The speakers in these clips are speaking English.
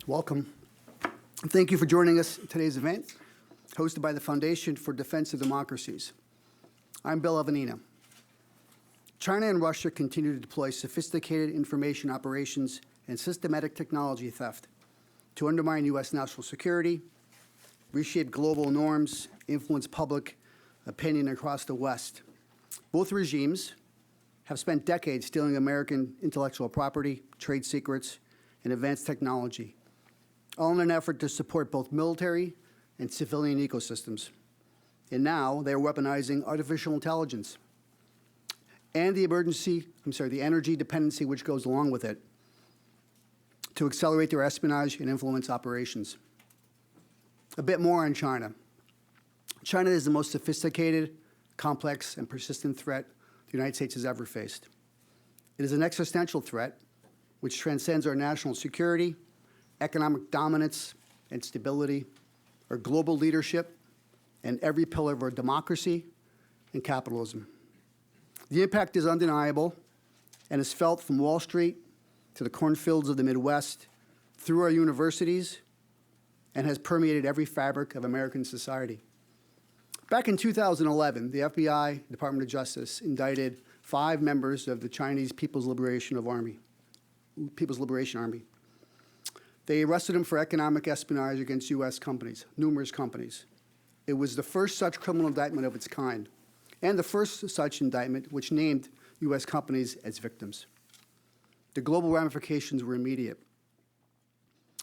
Welcome. Thank you for joining us at today's event, hosted by the Foundation for Defense of Democracies. I'm Bill Evanina. China and Russia continue to deploy sophisticated information operations and systematic technology theft to undermine U.S. national security, reshape global norms, influence public opinion across the West. Both regimes have spent decades stealing American intellectual property, trade secrets, and advanced technology, all in an effort to support both military and civilian ecosystems. And now they're weaponizing artificial intelligence and the energy dependency which goes along with it to accelerate their espionage and influence operations. A bit more on China. China is the most sophisticated, complex, and persistent threat the United States has ever faced. It is an existential threat which transcends our national security, economic dominance and stability, our global leadership, and every pillar of our democracy and capitalism. The impact is undeniable and is felt from Wall Street to the cornfields of the Midwest, through our universities, and has permeated every fabric of American society. Back in 2011, the FBI, Department of Justice, indicted 5 members of the Chinese People's Liberation Army. They arrested him for economic espionage against U.S. companies, numerous companies. It was the first such criminal indictment of its kind, and the first such indictment which named U.S. companies as victims. The global ramifications were immediate.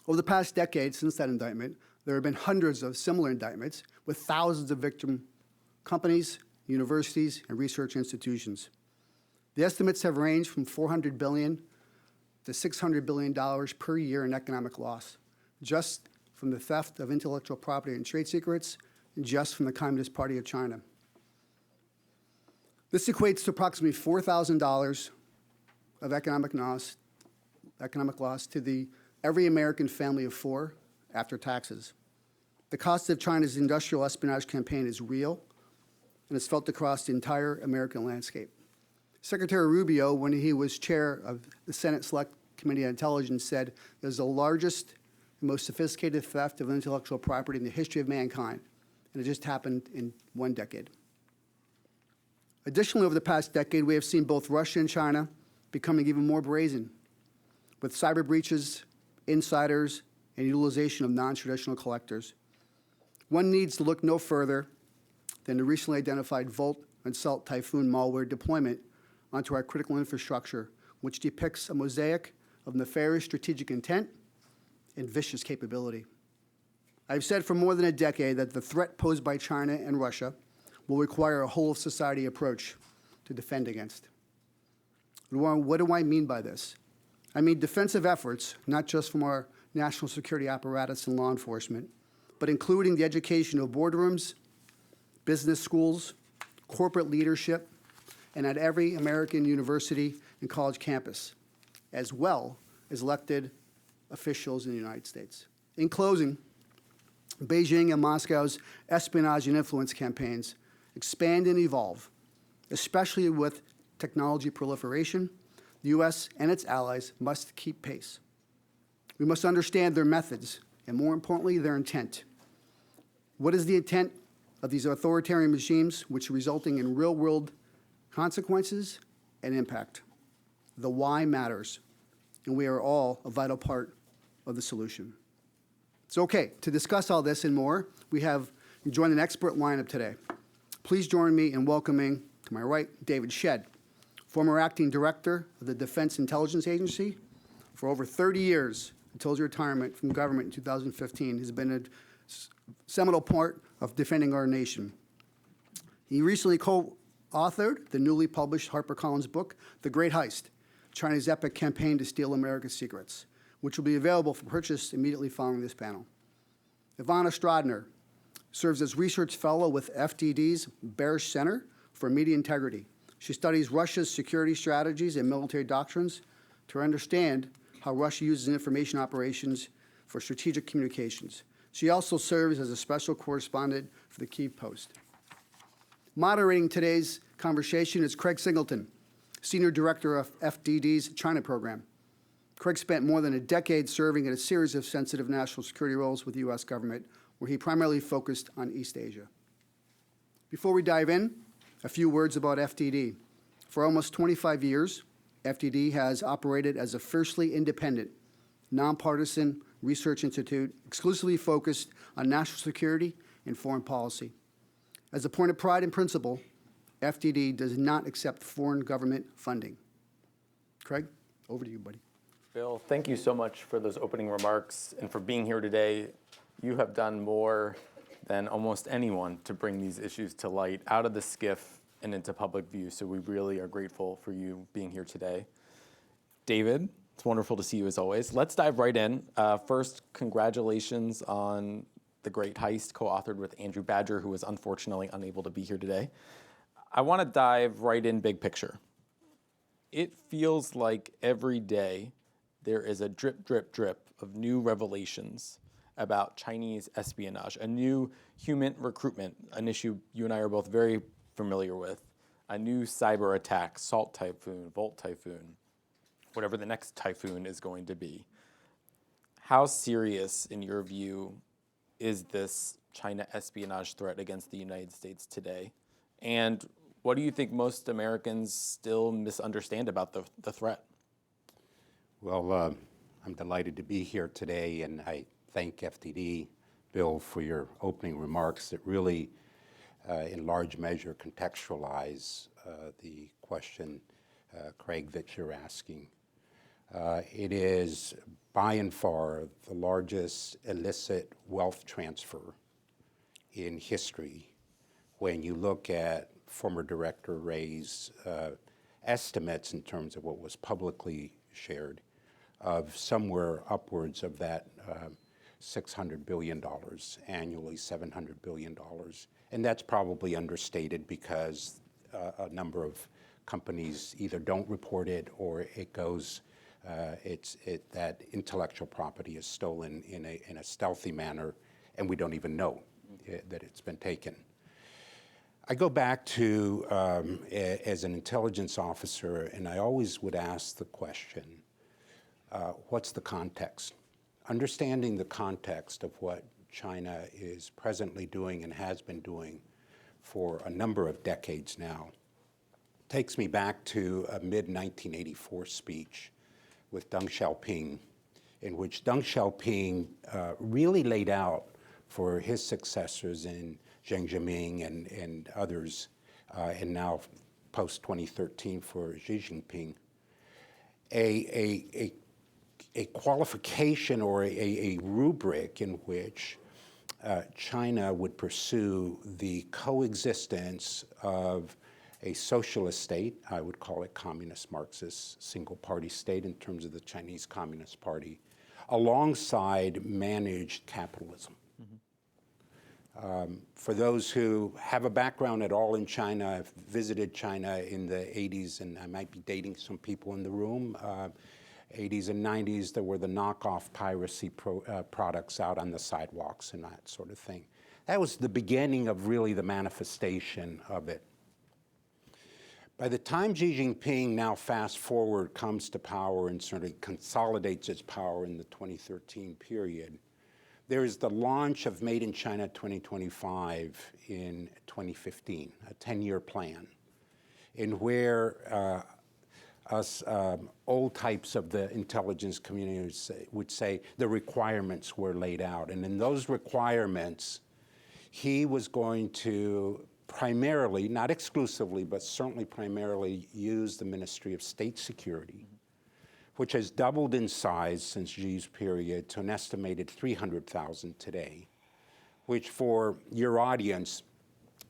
Over the past decade since that indictment, there have been hundreds of similar indictments with thousands of victim companies, universities, and research institutions. The estimates have ranged from $400 billion to $600 billion per year in economic loss, just from the theft of intellectual property and trade secrets, and just from the Communist Party of China. This equates to approximately $4,000 of economic loss to every American family of 4 after taxes. The cost of China's industrial espionage campaign is real and is felt across the entire American landscape. Secretary Rubio, when he was chair of the Senate Select Committee on Intelligence, said it was the largest and most sophisticated theft of intellectual property in the history of mankind, and it just happened in 1 decade. Additionally, over the past decade, we have seen both Russia and China becoming even more brazen, with cyber breaches, insiders, and utilization of non-traditional collectors. One needs to look no further than the recently identified Volt and Salt Typhoon malware deployment onto our critical infrastructure, which depicts a mosaic of nefarious strategic intent and vicious capability. I've said for more than a decade that the threat posed by China and Russia will require a whole-of-society approach to defend against. What do I mean by this? I mean defensive efforts, not just from our national security apparatus and law enforcement, but including the education of boardrooms, business schools, corporate leadership, and at every American university and college campus, as well as elected officials in the United States. In closing, Beijing and Moscow's espionage and influence campaigns expand and evolve, especially with technology proliferation. The U.S. and its allies must keep pace. We must understand their methods, and more importantly, their intent. What is the intent of these authoritarian regimes, which are resulting in real-world consequences and impact? The why matters, and we are all a vital part of the solution. So, okay, to discuss all this and more, we have joined an expert lineup today. Please join me in welcoming, to my right, David Shedd, former acting director of the Defense Intelligence Agency for over 30 years until his retirement from government in 2015. He's been a seminal part of defending our nation. He recently co-authored the newly published HarperCollins book, The Great Heist, China's Epic Campaign to Steal America's Secrets, which will be available for purchase immediately following this panel. Ivana Stradner serves as research fellow with FDD's Barish Center for Media Integrity. She studies Russia's security strategies and military doctrines to understand how Russia uses information operations for strategic communications. She also serves as a special correspondent for the Kyiv Post. Moderating today's conversation is Craig Singleton, Senior Director of FDD's China Program. Craig spent more than a decade serving in a series of sensitive national security roles with the U.S. government, where he primarily focused on East Asia. Before we dive in, a few words about FDD. For almost 25 years, FDD has operated as a fiercely independent, nonpartisan research institute exclusively focused on national security and foreign policy. As a point of pride and principle, FDD does not accept foreign government funding. Craig, over to you, buddy. Bill, thank you so much for those opening remarks and for being here today. You have done more than almost anyone to bring these issues to light out of the skiff and into public view, so we really are grateful for you being here today. David, it's wonderful to see you as always. Let's dive right in. First, congratulations on The Great Heist, co-authored with Andrew Badger, who was unfortunately unable to be here today. I want to dive right in big picture. It feels like every day there is a drip, drip, drip of new revelations about Chinese espionage, a new human recruitment, an issue you and I are both very familiar with, a new cyber attack, Salt Typhoon, Volt Typhoon, whatever the next typhoon is going to be. How serious, in your view, is this China espionage threat against the United States today? And what do you think most Americans still misunderstand about the threat? Well, I'm delighted to be here today, and I thank FDD, Bill, for your opening remarks that really, in large measure, contextualize the question, Craig, that you're asking. It is by and far the largest illicit wealth transfer in history when you look at former Director Wray's estimates in terms of what was publicly shared of somewhere upwards of that $600 billion annually, $700 billion. And that's probably understated because a number of companies either don't report it or it goes, that intellectual property is stolen in a stealthy manner and we don't even know that it's been taken. I go back to, as an intelligence officer, and I always would ask the question, what's the context? Understanding the context of what China is presently doing and has been doing for a number of decades now takes me back to a mid-1984 speech with Deng Xiaoping, in which Deng Xiaoping really laid out for his successors in Jiang Zemin and others, and now post-2013 for Xi Jinping, a qualification or a rubric in which China would pursue the coexistence of a socialist state, I would call it communist Marxist single-party state in terms of the Chinese Communist Party, alongside managed capitalism. For those who have a background at all in China, I've visited China in the 80s, and I might be dating some people in the room. 80s and 90s, there were the knockoff piracy products out on the sidewalks and that sort of thing. That was the beginning of really the manifestation of it. By the time Xi Jinping, now fast forward, comes to power and sort of consolidates its power in the 2013 period, there is the launch of Made in China 2025 in 2015, a 10-year plan, in where us old types of the intelligence community would say the requirements were laid out. And in those requirements, he was going to primarily, not exclusively, but certainly primarily use the Ministry of State Security, which has doubled in size since Xi's period to an estimated 300,000 today, which for your audience,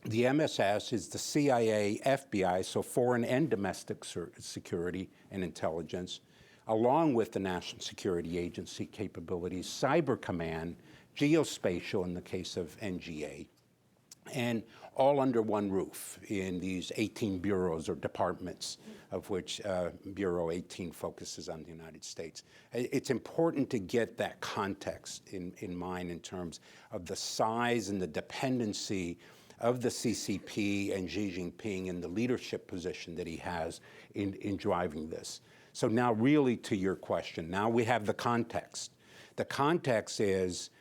the MSS is the CIA, FBI, so foreign and domestic security and intelligence, along with the National Security Agency capabilities, Cyber Command, Geospatial in the case of NGA, and all under one roof in these 18 bureaus or departments, of which Bureau 18 focuses on the United States. It's important to get that context in mind in terms of the size and the dependency of the CCP and Xi Jinping and the leadership position that he has in driving this. So now really to your question, now we have the context. The context is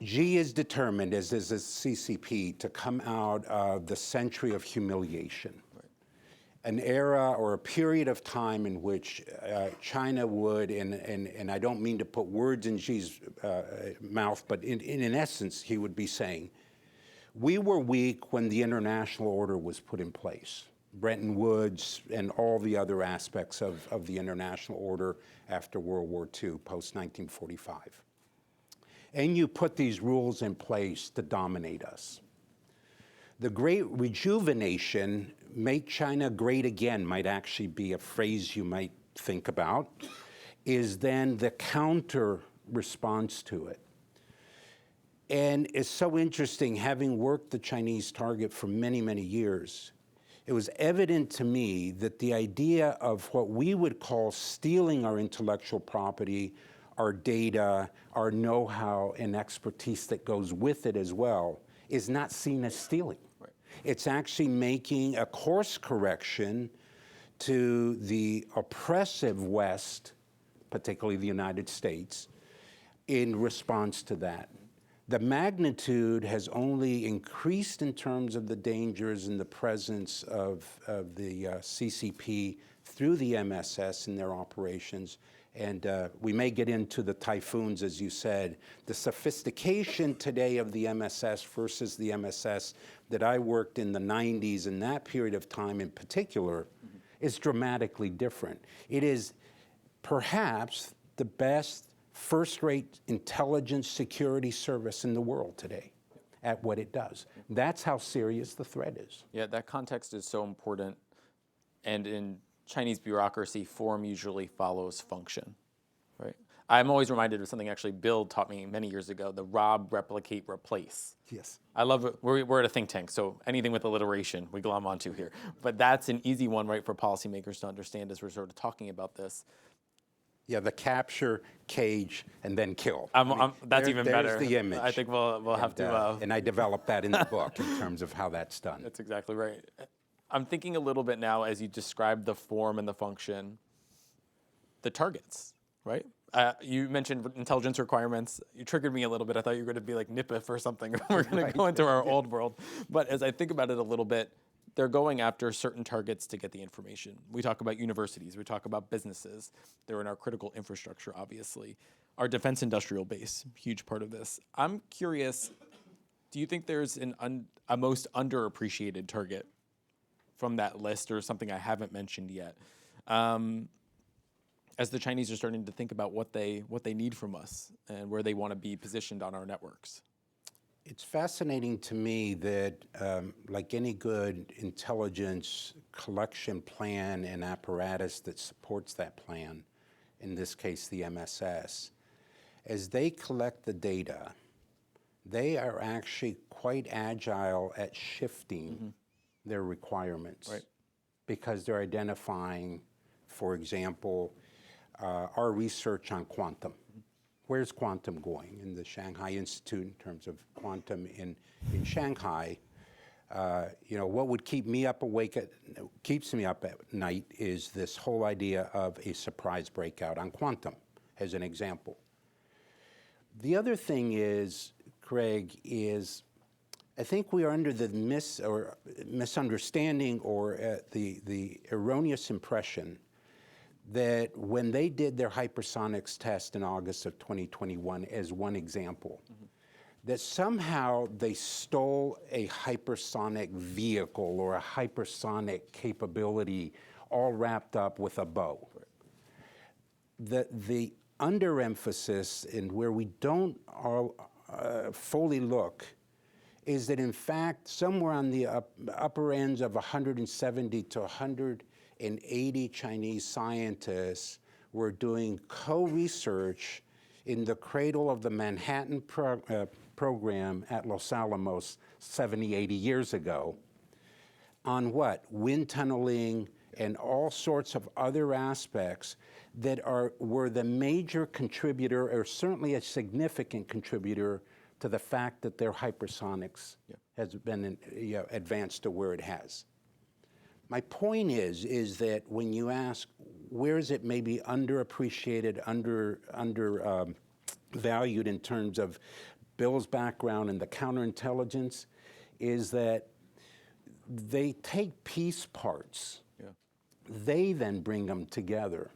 Xi is determined, as is the CCP, to come out of the century of humiliation. An era or a period of time in which China would, and I don't mean to put words in Xi's mouth, but in essence, he would be saying, we were weak when the international order was put in place. Bretton Woods and all the other aspects of the international order after World War II, post-1945. And you put these rules in place to dominate us. The great rejuvenation, make China great again, might actually be a phrase you might think about, is then the counter response to it. And it's so interesting, having worked the Chinese target for many, many years, it was evident to me that the idea of what we would call stealing our intellectual property, our data, our know-how and expertise that goes with it as well, is not seen as stealing. Right. It's actually making a course correction to the oppressive West, particularly the United States, in response to that. The magnitude has only increased in terms of the dangers and the presence of the CCP through the MSS in their operations. And we may get into the Typhoons, as you said. The sophistication today of the MSS versus the MSS that I worked in the 90s, and that period of time in particular, is dramatically different. It is perhaps the best first-rate intelligence security service in the world today at what it does. That's how serious the threat is. Yeah, that context is so important. And in Chinese bureaucracy, form usually follows function, right? I'm always reminded of something actually Bill taught me many years ago, the rob, replicate, replace. Yes. I love it. We're at a think tank, so anything with alliteration we glom onto here. But that's an easy one, right, for policymakers to understand as we're sort of talking about this. Yeah, the capture, cage, and then kill. That's even better. There's the image. I think we'll have to. And I developed that in the book in terms of how that's done. That's exactly right. I'm thinking a little bit now as you describe the form and the function, the targets, right? You mentioned intelligence requirements. You triggered me a little bit. I thought you were going to be like NIPIF or something. We're going to go into our old world. But as I think about it a little bit, they're going after certain targets to get the information. We talk about universities. We talk about businesses. They're in our critical infrastructure, obviously. Our defense industrial base, huge part of this. I'm curious, do you think there's a most underappreciated target from that list, or something I haven't mentioned yet, as the Chinese are starting to think about what they need from us and where they want to be positioned on our networks? It's fascinating to me that, like any good intelligence collection plan and apparatus that supports that plan, in this case the MSS, as they collect the data, they are actually quite agile at shifting their requirements. Right. Because they're identifying, for example, our research on quantum. Where's quantum going? In the Shanghai Institute, in terms of quantum in Shanghai, what would keep me up keeps me up at night is this whole idea of a surprise breakout on quantum, as an example. The other thing is, Craig, is I think we are under the misunderstanding or the erroneous impression that when they did their hypersonics test in August of 2021, as one example, that somehow they stole a hypersonic vehicle or a hypersonic capability all wrapped up with a bow. The underemphasis and where we don't fully look is that in fact somewhere on the upper ends of 170 to 180 Chinese scientists were doing co-research in the cradle of the Manhattan program at Los Alamos 70, 80 years ago on what? Wind tunneling and all sorts of other aspects that were the major contributor, or certainly a significant contributor, to the fact that their hypersonics has been advanced to where it has. My point is that when you ask where is it maybe underappreciated, valued in terms of Bill's background and the counterintelligence, is that they take piece parts. Yeah. They then bring them together.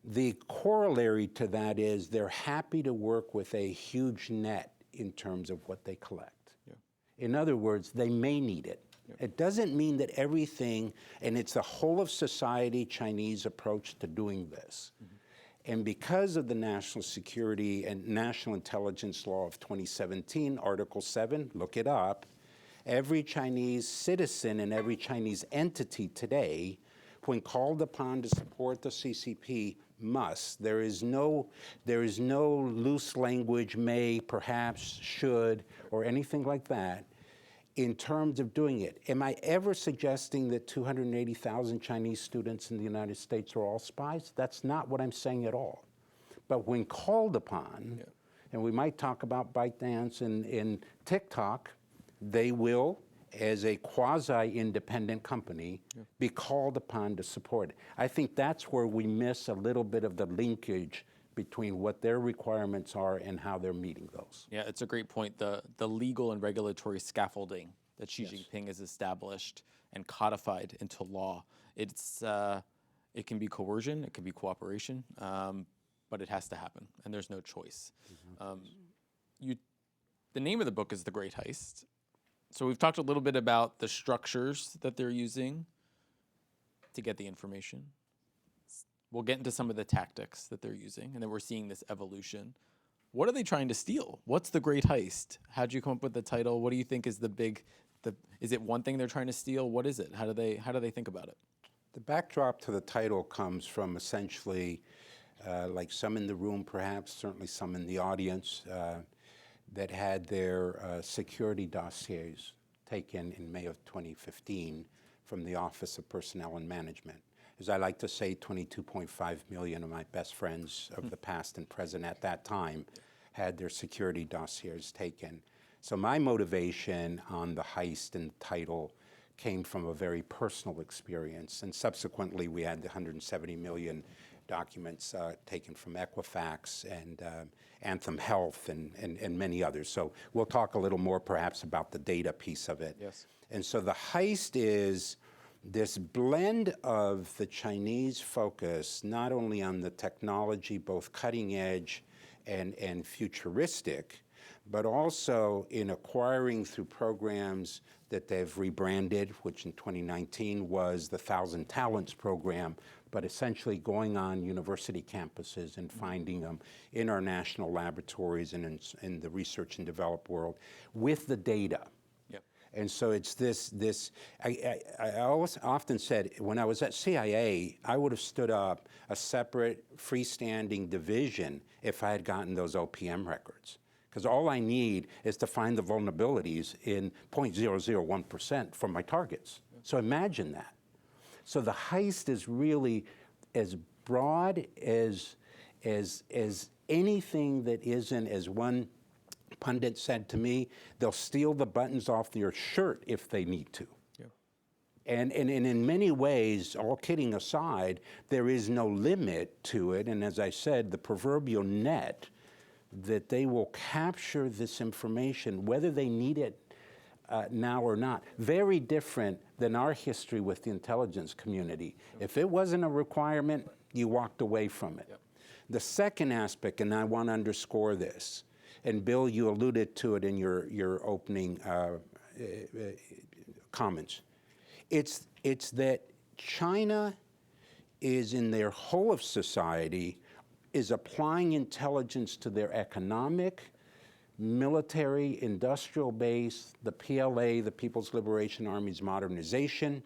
The corollary to that is they're happy to work with a huge net in terms of what they collect. Yeah. In other words, they may need it. It doesn't mean that everything, and it's the whole of society Chinese approach to doing this. And because of the national security and national intelligence law of 2017, Article 7, look it up, every Chinese citizen and every Chinese entity today, when called upon to support the CCP, must. There is no loose language, may, perhaps, should, or anything like that in terms of doing it. Am I ever suggesting that 280,000 Chinese students in the United States are all spies? That's not what I'm saying at all. But when called upon, and we might talk about ByteDance and TikTok, they will, as a quasi-independent company, be called upon to support it. I think that's where we miss a little bit of the linkage between what their requirements are and how they're meeting those. Yeah, it's a great point. The legal and regulatory scaffolding that Xi Jinping has established and codified into law. It's it can be coercion, it can be cooperation, but it has to happen, and there's no choice. The name of the book is The Great Heist. So we've talked a little bit about the structures that they're using to get the information. We'll get into some of the tactics that they're using, and then we're seeing this evolution. What are they trying to steal? What's the Great Heist? How'd you come up with the title? What do you think is is it one thing they're trying to steal? What is it? How do they think about it? The backdrop to the title comes from essentially, like some in the room perhaps, certainly some in the audience, that had their security dossiers taken in May of 2015 from the Office of Personnel and Management. As I like to say, 22.5 million of my best friends of the past and present at that time had their security dossiers taken. So my motivation on the heist and the title came from a very personal experience. And subsequently, we had the 170 million documents taken from Equifax and Anthem Health and many others. So we'll talk a little more perhaps about the data piece of it. Yes. And so the heist is this blend of the Chinese focus, not only on the technology, both cutting edge and futuristic, but also in acquiring through programs that they've rebranded, which in 2019 was the 1,000 Talents program, but essentially going on university campuses and finding them in our national laboratories and in the research and developed world with the data. And so it's I always often said, when I was at CIA, I would have stood up a separate freestanding division if I had gotten those OPM records. Because all I need is to find the vulnerabilities in 0.001% from my targets. So imagine that. So the heist is really as broad as anything that isn't, as one pundit said to me, they'll steal the buttons off your shirt if they need to. Yeah. And in many ways, all kidding aside, there is no limit to it. And as I said, the proverbial net that they will capture this information, whether they need it now or not. Very different than our history with the intelligence community. If it wasn't a requirement, you walked away from it. Yep. The second aspect, and I want to underscore this, and Bill, you alluded to it in your opening comments. It's that China is, in their whole of society, is applying intelligence to their economic, military, industrial base, the PLA, the People's Liberation Army's modernization,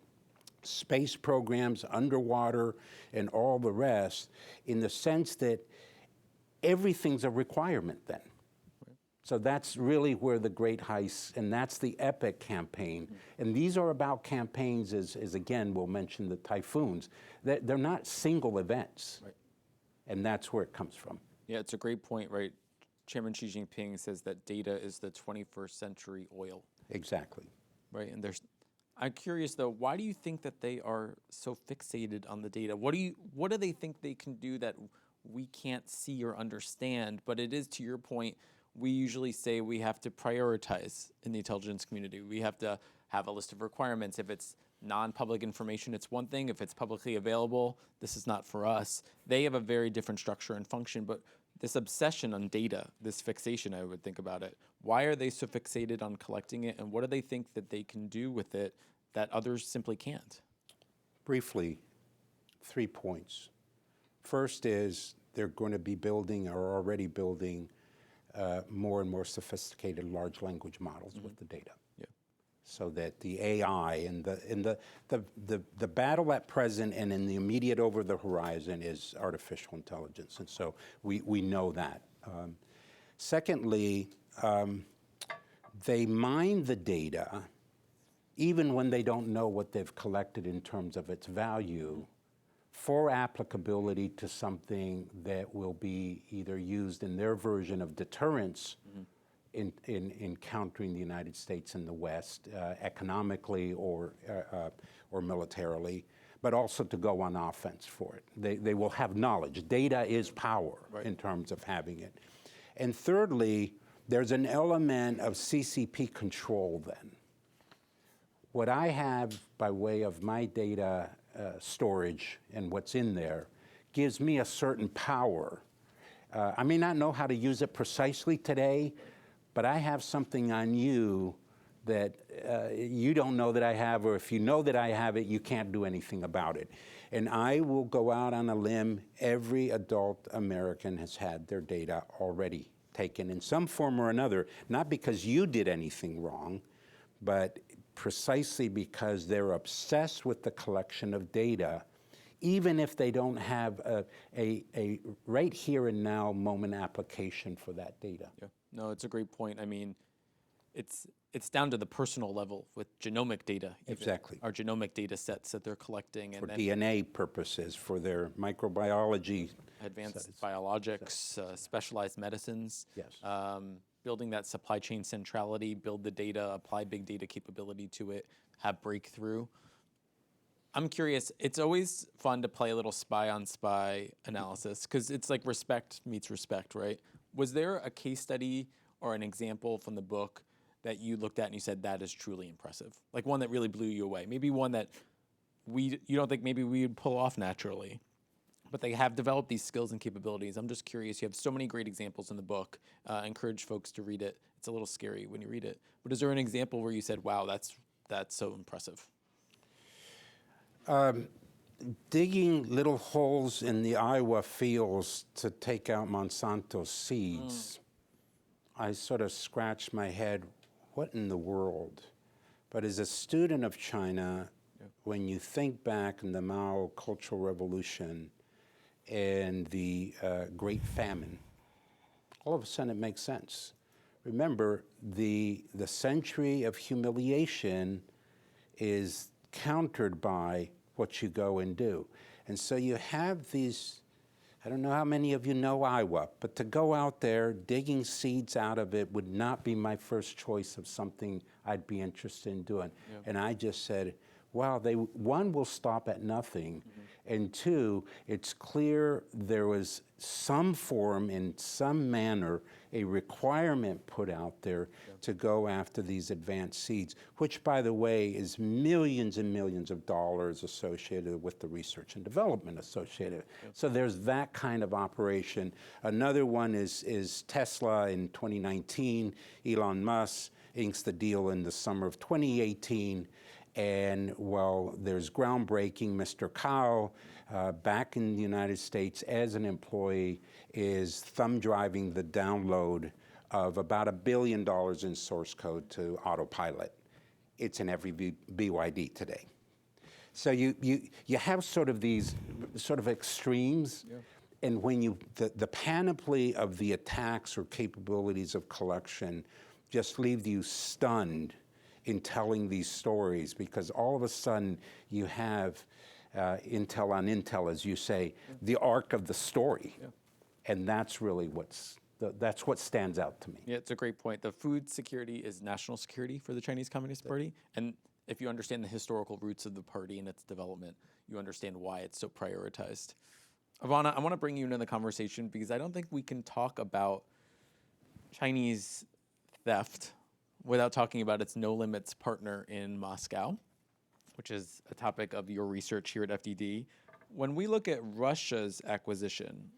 space programs, underwater, and all the rest, in the sense that everything's a requirement then. So that's really where the Great Heist, and that's the EPIC campaign. And these are about campaigns, as again, we'll mention the Typhoons. They're not single events. Right. And that's where it comes from. Yeah, it's a great point, right? Chairman Xi Jinping says that data is the 21st century oil. Exactly. Right, and I'm curious though, why do you think that they are so fixated on the data? What do they think they can do that we can't see or understand? But it is, to your point, we usually say we have to prioritize in the intelligence community. We have to have a list of requirements. If it's non-public information, it's one thing. If it's publicly available, this is not for us. They have a very different structure and function, but this obsession on data, this fixation, I would think about it. Why are they so fixated on collecting it, and what do they think that they can do with it that others simply can't? Briefly, 3 points. First is they're going to be building or are already building more and more sophisticated large language models with the data. Yeah. So that the AI and the battle at present and in the immediate over the horizon is artificial intelligence. And so we know that. Secondly, they mine the data even when they don't know what they've collected in terms of its value for applicability to something that will be either used in their version of deterrence in countering the United States and the West economically or militarily, but also to go on offense for it. They will have knowledge. Data is power in terms of having it. And thirdly, there's an element of CCP control then. What I have by way of my data storage and what's in there gives me a certain power. I may not know how to use it precisely today, but I have something on you that you don't know that I have, or if you know that I have it, you can't do anything about it. And I will go out on a limb. Every adult American has had their data already taken in some form or another, not because you did anything wrong, but precisely because they're obsessed with the collection of data, even if they don't have a right here and now moment application for that data. Yeah. No, it's a great point. I mean, it's down to the personal level with genomic data. Even. Exactly. Our genomic data sets that they're collecting. For and DNA purposes, for their microbiology. Advanced biologics, specialized medicines. Yes. Building that supply chain centrality, build the data, apply big data capability to it, have breakthrough. I'm curious, it's always fun to play a little spy on spy analysis because it's like respect meets respect, right? Was there a case study or an example from the book that you looked at and you said, that is truly impressive? Like one that really blew you away, maybe one that you don't think maybe we would pull off naturally, but they have developed these skills and capabilities. I'm just curious, you have so many great examples in the book. I encourage folks to read it. It's a little scary when you read it, but is there an example where you said, wow, that's so impressive? Digging little holes in the Iowa fields to take out Monsanto seeds, I sort of scratched my head, what in the world? But as a student of China, when you think back in the Mao Cultural Revolution and the Great Famine, all of a sudden it makes sense. Remember, the century of humiliation is countered by what you go and do. And so you have these, I don't know how many of you know Iowa, but to go out there digging seeds out of it would not be my first choice of something I'd be interested in doing. Yeah. And I just said, wow, one, will stop at nothing, and two, it's clear there was some form, in some manner, a requirement put out there to go after these advanced seeds, which, by the way, is millions and millions of dollars associated with the research and development associated. So there's that kind of operation. Another one is Tesla in 2019. Elon Musk inks the deal in the summer of 2018. And while there's groundbreaking, Mr. Kao, back in the United States as an employee, is thumb driving the download of about $1 billion in source code to autopilot. It's in every BYD today. So you have sort of these sort of extremes, and when the panoply of the attacks or capabilities of collection just leave you stunned in telling these stories, because all of a sudden you have intel on intel, as you say, the arc of the story. And that's really that's what stands out to me. Yeah, it's a great point. The food security is national security for the Chinese Communist Party. And if you understand the historical roots of the party and its development, you understand why it's so prioritized. Ivana, I want to bring you into the conversation because I don't think we can talk about Chinese theft without talking about its no limits partner in Moscow, which is a topic of your research here at FDD. When we look at Russia's acquisition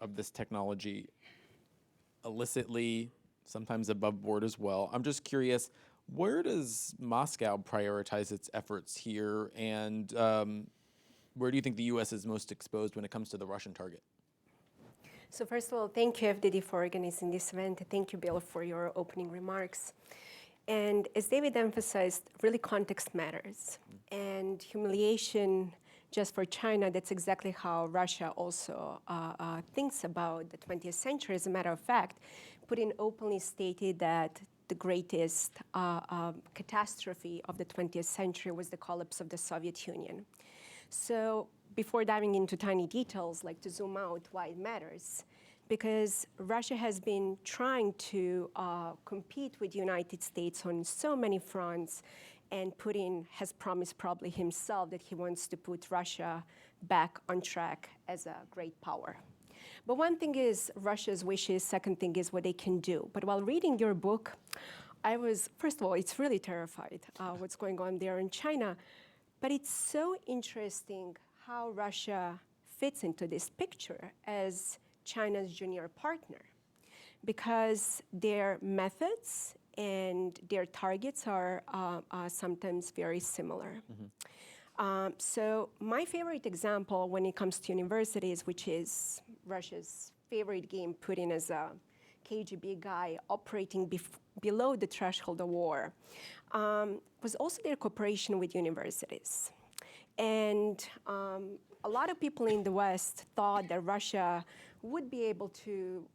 of this technology illicitly, sometimes above board as well, I'm just curious, where does Moscow prioritize its efforts here, and where do you think the U.S. is most exposed when it comes to the Russian target? So first of all, thank you, FDD, for organizing this event. Thank you, Bill, for your opening remarks. And as David emphasized, really context matters. And humiliation, just for China, that's exactly how Russia also thinks about the 20th century. As a matter of fact, Putin openly stated that the greatest catastrophe of the 20th century was the collapse of the Soviet Union. So before diving into tiny details, like to zoom out why it matters, because Russia has been trying to compete with the United States on so many fronts, and Putin has promised probably himself that he wants to put Russia back on track as a great power. But one thing is Russia's wishes, second thing is what they can do. But while reading your book, I was, first of all, it's really terrified what's going on there in China. But it's so interesting how Russia fits into this picture as China's junior partner, because their methods and their targets are sometimes very similar. Mm-hmm. So my favorite example when it comes to universities, which is Russia's favorite game, Putin as a KGB guy operating below the threshold of war, was also their cooperation with universities. And a lot of people in the West thought that Russia would be able to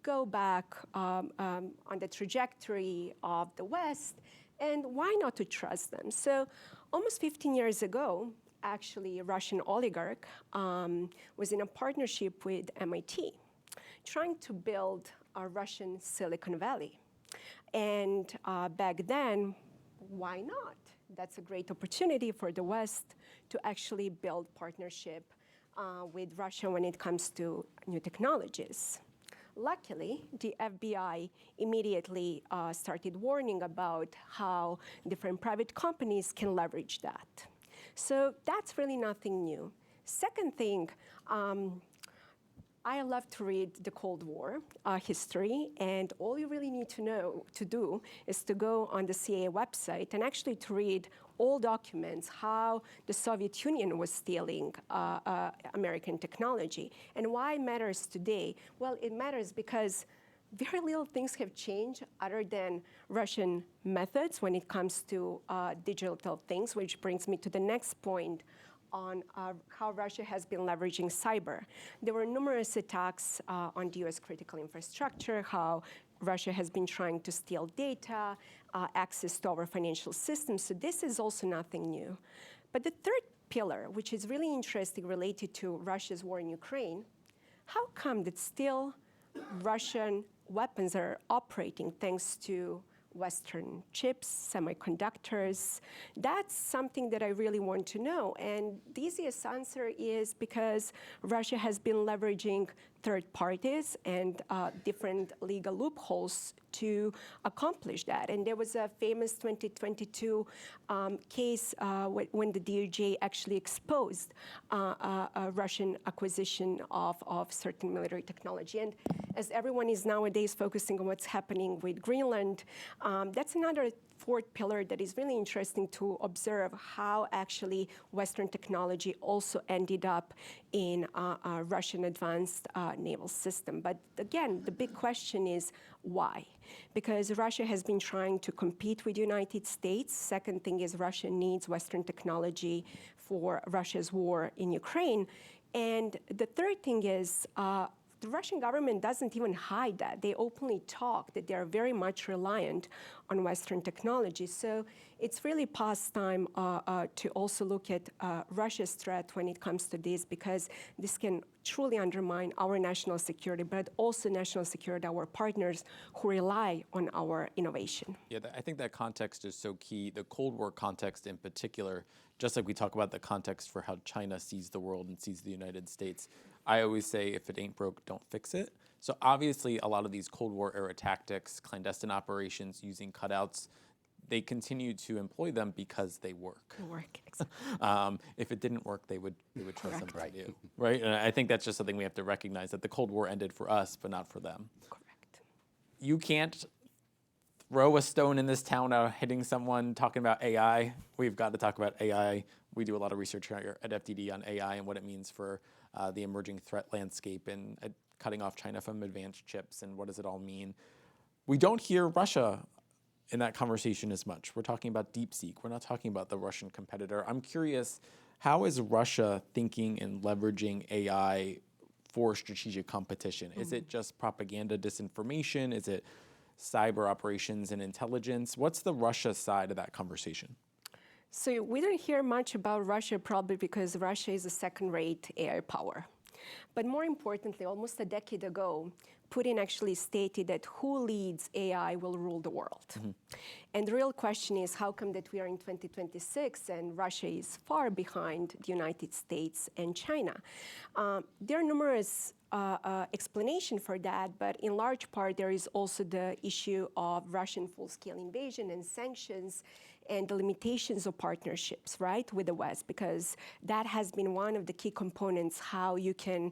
go back on the trajectory of the West, and why not to trust them? So almost 15 years ago, actually, a Russian oligarch was in a partnership with MIT, trying to build a Russian Silicon Valley. And back then, why not? That's a great opportunity for the West to actually build partnership with Russia when it comes to new technologies. Luckily, the FBI immediately started warning about how different private companies can leverage that. So that's really nothing new. Second thing, I love to read the Cold War history, and all you really need to do is to go on the CIA website and actually to read all documents how the Soviet Union was stealing American technology. And why it matters today? Well, it matters because very little things have changed other than Russian methods when it comes to digital things, which brings me to the next point on how Russia has been leveraging cyber. There were numerous attacks on the US critical infrastructure, how Russia has been trying to steal data, access to our financial systems. So this is also nothing new. But the third pillar, which is really interesting related to Russia's war in Ukraine, how come that still Russian weapons are operating thanks to Western chips, semiconductors? That's something that I really want to know. And the easiest answer is because Russia has been leveraging third parties and different legal loopholes to accomplish that. And there was a famous 2022 case when the DOJ actually exposed a Russian acquisition of certain military technology. And as everyone is nowadays focusing on what's happening with Greenland, that's another fourth pillar that is really interesting to observe how actually Western technology also ended up in a Russian advanced naval system. But again, the big question is why? Because Russia has been trying to compete with the United States. Second thing is Russia needs Western technology for Russia's war in Ukraine. And the third thing is the Russian government doesn't even hide that. They openly talk that they're very much reliant on Western technology. So it's really past time to also look at Russia's threat when it comes to this, because this can truly undermine our national security, but also national security of our partners who rely on our innovation. Yeah, I think that context is so key. The Cold War context in particular, just like we talk about the context for how China sees the world and sees the United States, I always say, if it ain't broke, don't fix it. So obviously, a lot of these Cold War era tactics, clandestine operations using cutouts, they continue to employ them because they work. They work, exactly. If it didn't work, they would try something new, right? And I think that's just something we have to recognize, that the Cold War ended for us, but not for them. Correct. You can't throw a stone in this town out hitting someone talking about AI. We've got to talk about AI. We do a lot of research here at FDD on AI and what it means for the emerging threat landscape and cutting off China from advanced chips and what does it all mean. We don't hear Russia in that conversation as much. We're talking about DeepSeek. We're not talking about the Russian competitor. I'm curious, how is Russia thinking and leveraging AI for strategic competition? Is it just propaganda, disinformation? Is it cyber operations and intelligence? What's the Russia side of that conversation? So we don't hear much about Russia, probably because Russia is a second-rate AI power. But more importantly, almost a decade ago, Putin actually stated that who leads AI will rule the world. And the real question is, how come that we are in 2026 and Russia is far behind the United States and China? There are numerous explanations for that, but in large part, there is also the issue of Russian full-scale invasion and sanctions and the limitations of partnerships, right, with the West, because that has been one of the key components how you can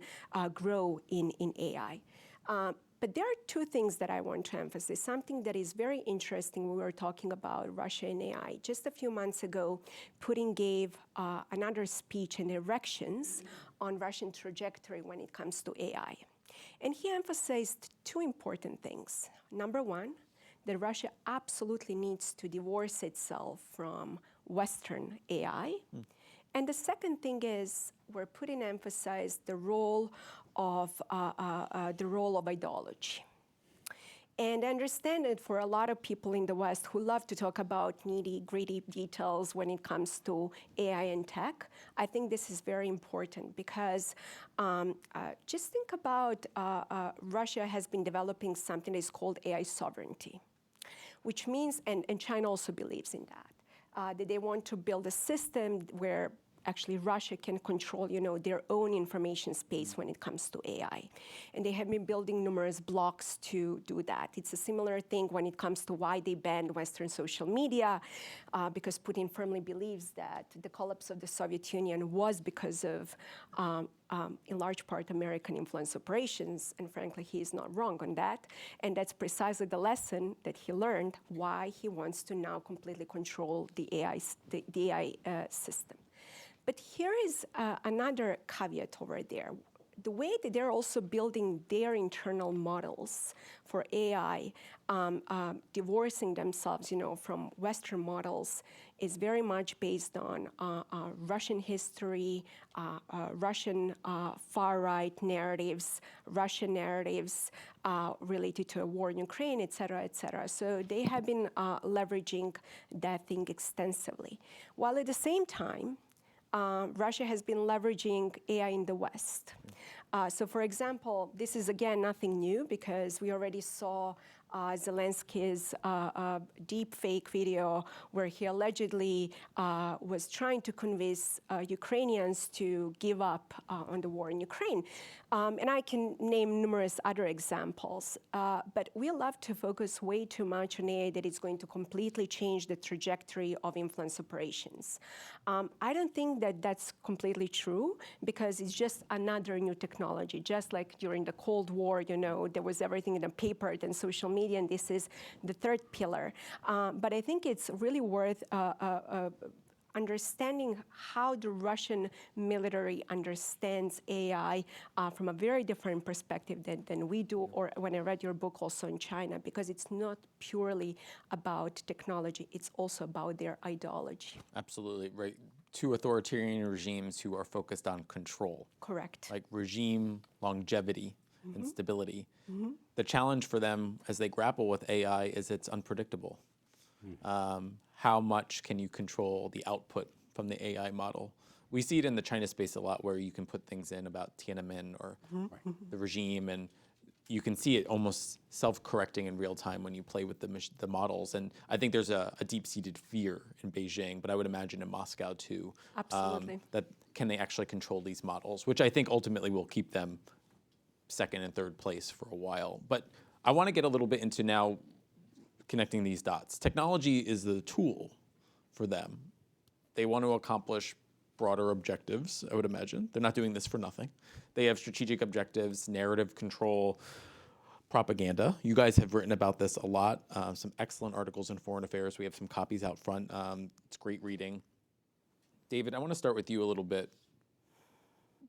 grow in AI. But there are two things that I want to emphasize. Something that is very interesting when we were talking about Russia and AI. Just a few months ago, Putin gave another speech and directions on Russian trajectory when it comes to AI. And he emphasized two important things. Number one, that Russia absolutely needs to divorce itself from Western AI. And the second thing is where Putin emphasized the role of ideology. And I understand that for a lot of people in the West who love to talk about nitty-gritty details when it comes to AI and tech, I think this is very important because just think about Russia has been developing something that is called AI sovereignty, which means, and China also believes in that they want to build a system where actually Russia can control, their own information space when it comes to AI. And they have been building numerous blocks to do that. It's a similar thing when it comes to why they banned Western social media, because Putin firmly believes that the collapse of the Soviet Union was because of, in large part, American influence operations. And frankly, he is not wrong on that. And that's precisely the lesson that he learned why he wants to now completely control the AI system. But here is another caveat over there. The way that they're also building their internal models for AI, divorcing themselves, from Western models, is very much based on Russian history, Russian far-right narratives, Russian narratives related to a war in Ukraine, et cetera, et cetera. So they have been leveraging that thing extensively. While at the same time, Russia has been leveraging AI in the West. So for example, this is again nothing new because we already saw Zelensky's deep fake video where he allegedly was trying to convince Ukrainians to give up on the war in Ukraine. And I can name numerous other examples. But we love to focus way too much on AI that is going to completely change the trajectory of influence operations. I don't think that that's completely true because it's just another new technology. Just like during the Cold War, there was everything in the paper and social media, and this is the third pillar. But I think it's really worth understanding how the Russian military understands AI from a very different perspective than we do, or when I read your book also in China, because it's not purely about technology, it's also about their ideology. Absolutely, right. Two authoritarian regimes who are focused on control. Correct. Like regime longevity and stability. The challenge for them as they grapple with AI is it's unpredictable. How much can you control the output from the AI model? We see it in the China space a lot, where you can put things in about Tiananmen or the regime, and you can see it almost self-correcting in real time when you play with the models. And I think there's a deep-seated fear in Beijing, but I would imagine in Moscow too. Absolutely. That can they actually control these models, which I think ultimately will keep them second and third place for a while. But I want to get a little bit into now connecting these dots. Technology is the tool for them. They want to accomplish broader objectives, I would imagine. They're not doing this for nothing. They have strategic objectives, narrative control, propaganda. You guys have written about this a lot. Some excellent articles in Foreign Affairs. We have some copies out front. It's great reading. David, I want to start with you a little bit.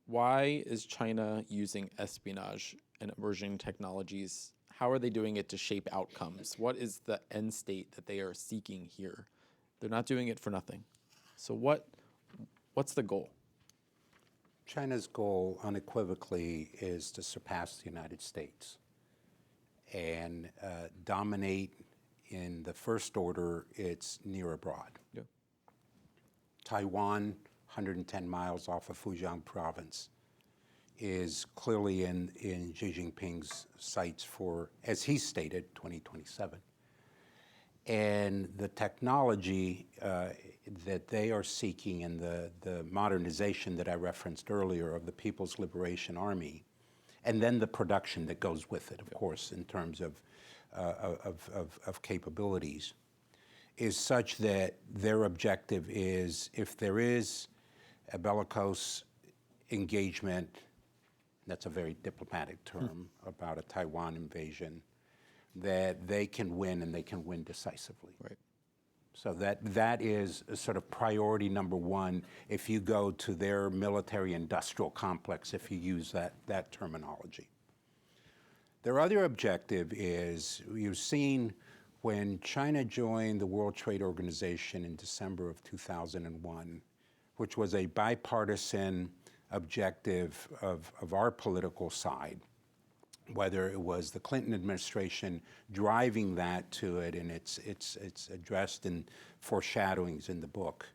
Why is China using espionage and emerging technologies? How are they doing it to shape outcomes? What is the end state that they are seeking here? They're not doing it for nothing. So what's the goal? China's goal unequivocally is to surpass the United States and dominate in the first order. It's near abroad. Yeah. Taiwan, 110 miles off of Fujian province, is clearly in Xi Jinping's sights for, as he stated, 2027. And the technology that they are seeking and the modernization that I referenced earlier of the People's Liberation Army, and then the production that goes with it, of course, in terms of capabilities, is such that their objective is, if there is a bellicose engagement, that's a very diplomatic term, about a Taiwan invasion, that they can win, and they can win decisively. Right. So that is a sort of priority number one if you go to their military-industrial complex, if you use that terminology. Their other objective is, you've seen when China joined the World Trade Organization in December of 2001, which was a bipartisan objective of our political side, whether it was the Clinton administration driving that to it, and it's addressed in foreshadowings in the book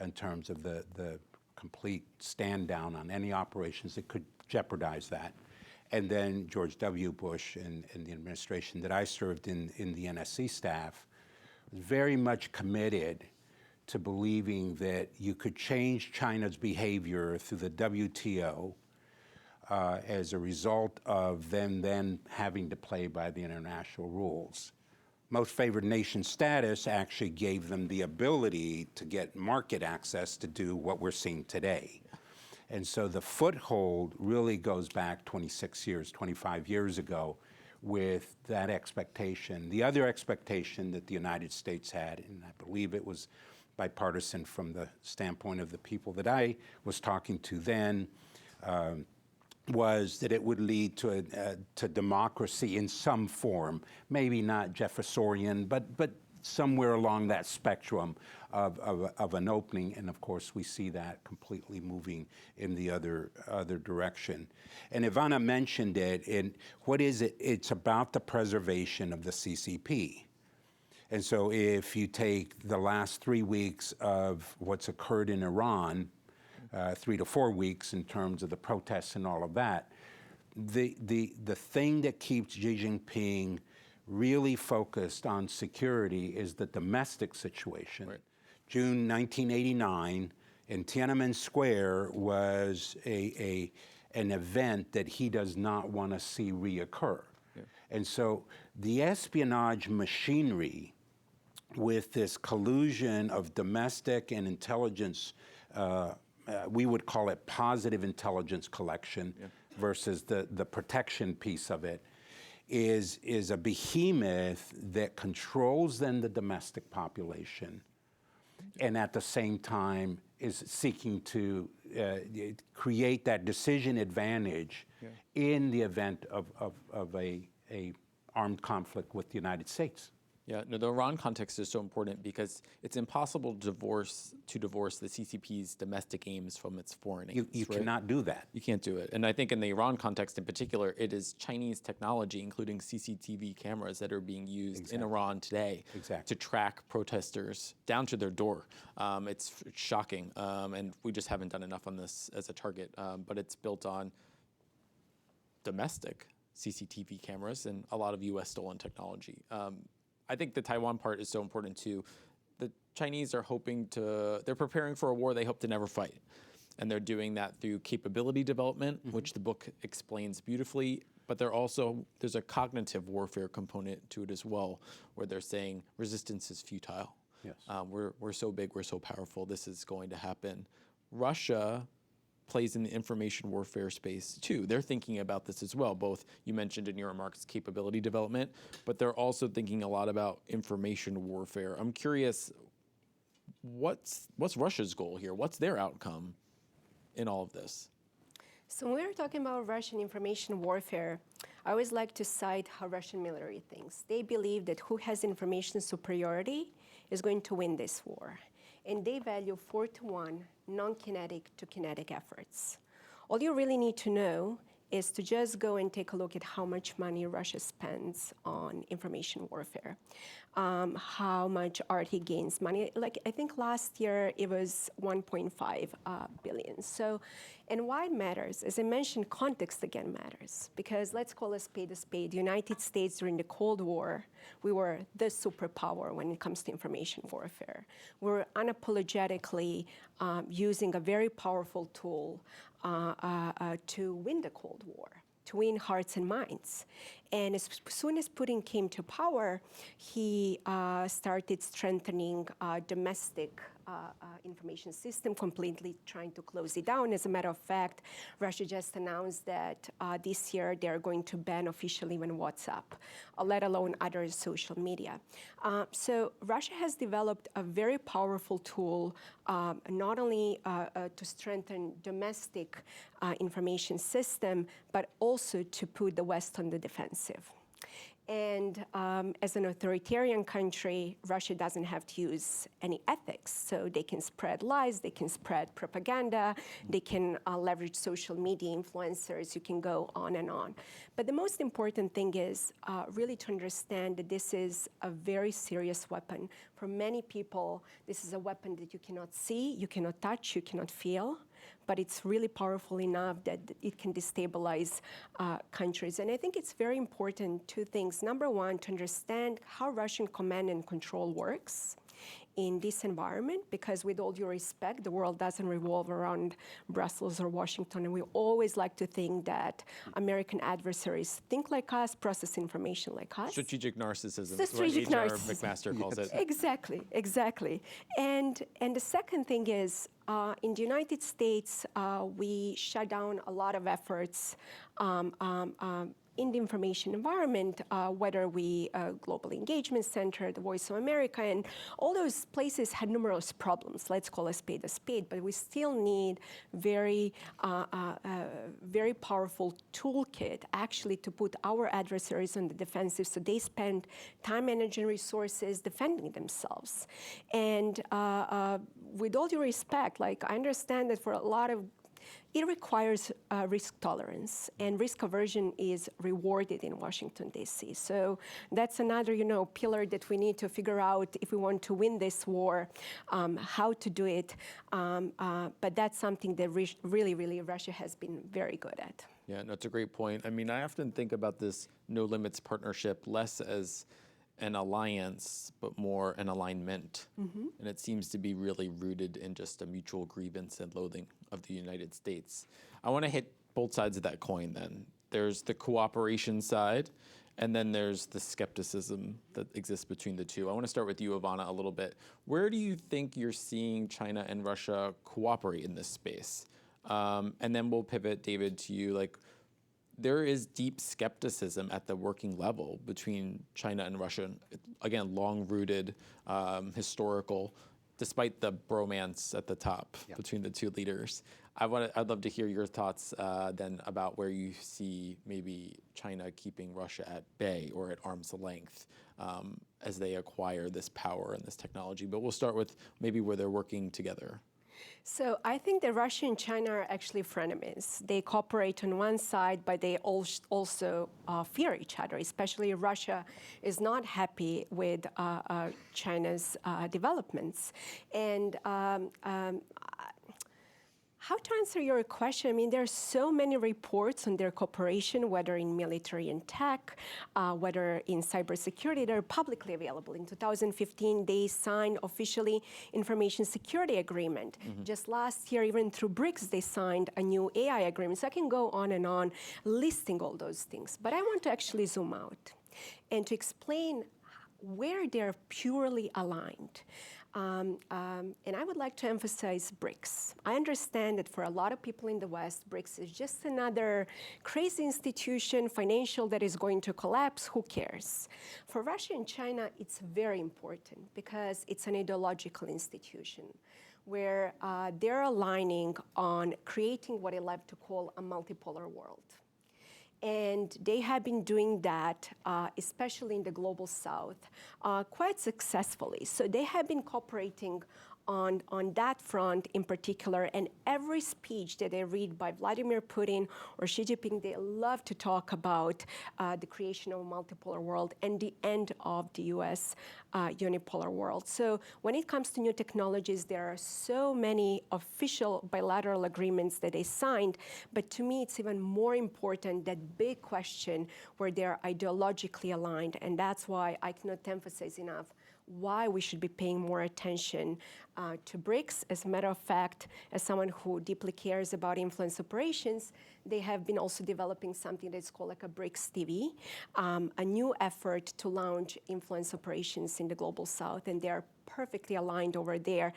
in terms of the complete stand down on any operations that could jeopardize that. And then George W. Bush and the administration that I served in the NSC staff was very much committed to believing that you could change China's behavior through the WTO as a result of them then having to play by the international rules. Most favored nation status actually gave them the ability to get market access to do what we're seeing today. And so the foothold really goes back 26 years, 25 years ago with that expectation. The other expectation that the United States had, and I believe it was bipartisan from the standpoint of the people that I was talking to then, was that it would lead to democracy in some form, maybe not Jeffersonian, but somewhere along that spectrum of an opening. And of course, we see that completely moving in the other direction. And Ivana mentioned it. And what is it? It's about the preservation of the CCP. And so if you take the last 3 weeks of what's occurred in Iran, 3 to 4 weeks in terms of the protests and all of that, the thing that keeps Xi Jinping really focused on security is the domestic situation. Right. June 1989 in Tiananmen Square was an event that he does not want to see reoccur. Yeah. And so the espionage machinery, with this collusion of domestic and intelligence, we would call it positive intelligence collection, yeah, versus the protection piece of it, is a behemoth that controls then the domestic population, and at the same time is seeking to create that decision advantage, yeah, in the event of a armed conflict with the United States. Yeah, no, the Iran context is so important because it's impossible to divorce the CCP's domestic aims from its foreign aims. You right? cannot do that. You can't do it. And I think in the Iran context in particular, it is Chinese technology, including CCTV cameras, that are being used in Iran today to track protesters down to their door. It's shocking, and we just haven't done enough on this as a target, but it's built on domestic CCTV cameras and a lot of U.S. stolen technology. I think the Taiwan part is so important too. The Chinese are they're preparing for a war they hope to never fight. And they're doing that through capability development, which the book explains beautifully. But there's a cognitive warfare component to it as well, where they're saying resistance is futile. Yes. We're so big, we're so powerful, this is going to happen. Russia plays in the information warfare space too. They're thinking about this as well. Both, you mentioned in your remarks, capability development, but they're also thinking a lot about information warfare. I'm curious, what's Russia's goal here? What's their outcome in all of this? So when we're talking about Russian information warfare, I always like to cite how Russian military thinks. They believe that who has information superiority is going to win this war. And they value 4-to-1 non-kinetic to kinetic efforts. All you really need to know is to just go and take a look at how much money Russia spends on information warfare, how much RT gains money. Like, I think last year it was 1.5 billion. So, and why it matters, as I mentioned, context again matters, because let's call a spade a spade. The United States during the Cold War, we were the superpower when it comes to information warfare. We're unapologetically using a very powerful tool to win the Cold War, to win hearts and minds. And as soon as Putin came to power, he started strengthening domestic information system, completely trying to close it down. As a matter of fact, Russia just announced that this year they're going to ban officially even WhatsApp, let alone other social media. So Russia has developed a very powerful tool, not only to strengthen domestic information system, but also to put the West on the defensive. And as an authoritarian country, Russia doesn't have to use any ethics. So they can spread lies, they can spread propaganda, they can leverage social media influencers, you can go on and on. But the most important thing is really to understand that this is a very serious weapon. For many people, this is a weapon that you cannot see, you cannot touch, you cannot feel, but it's really powerful enough that it can destabilize countries. And I think it's very important, two things. Number one, to understand how Russian command and control works in this environment, because with all due respect, the world doesn't revolve around Brussels or Washington, and we always like to think that American adversaries think like us, process information like us. Strategic narcissism, Strategic what H.R. narcissism. McMaster calls it. Exactly. And the second thing is, in the United States, we shut down a lot of efforts in the information environment, whether we Global Engagement Center, the Voice of America, and all those places had numerous problems. Let's call a spade, but we still need very powerful toolkit actually to put our adversaries on the defensive, so they spend time, energy, and resources defending themselves. And with all due respect, like, I understand that for a lot of it requires risk tolerance, and risk aversion is rewarded in Washington, D.C. So that's another, pillar that we need to figure out if we want to win this war, how to do it. But that's something that really Russia has been very good at. Yeah, no, it's a great point. I mean, I often think about this no limits partnership less as an alliance, but more an alignment. And it seems to be really rooted in just a mutual grievance and loathing of the United States. I want to hit both sides of that coin then. There's the cooperation side, and then there's the skepticism that exists between the two. I want to start with you, Ivana, a little bit. Where do you think you're seeing China and Russia cooperate in this space? And then we'll pivot, David, to you. Like, there is deep skepticism at the working level between China and Russia. Again, long-rooted, historical. despite the bromance at the top between the two leaders. I'd love to hear your thoughts then about where you see maybe China keeping Russia at bay or at arm's length as they acquire this power and this technology. But we'll start with maybe where they're working together. So I think that Russia and China are actually frenemies. They cooperate on one side, but they also fear each other, especially Russia is not happy with China's developments. And how to answer your question? I mean, there are so many reports on their cooperation, whether in military and tech, whether in cybersecurity. They're publicly available. In 2015, they signed officially information security agreement. Just last year, even through BRICS, they signed a new AI agreement. So I can go on listing all those things. But I want to actually zoom out and to explain where they're purely aligned. And I would like to emphasize BRICS. I understand that for a lot of people in the West, BRICS is just another crazy institution, financial, that is going to collapse. Who cares? For Russia and China, it's very important because it's an ideological institution where they're aligning on creating what I like to call a multipolar world. And they have been doing that, especially in the global south, quite successfully. So they have been cooperating on that front in particular. And every speech that I read by Vladimir Putin or Xi Jinping, they love to talk about the creation of a multipolar world and the end of the US unipolar world. So when it comes to new technologies, there are so many official bilateral agreements that they signed. But to me, it's even more important, that big question where they're ideologically aligned. And that's why I cannot emphasize enough why we should be paying more attention to BRICS. As a matter of fact, as someone who deeply cares about influence operations, they have been also developing something that's called like a BRICS TV, a new effort to launch influence operations in the global south, and they're perfectly aligned over there.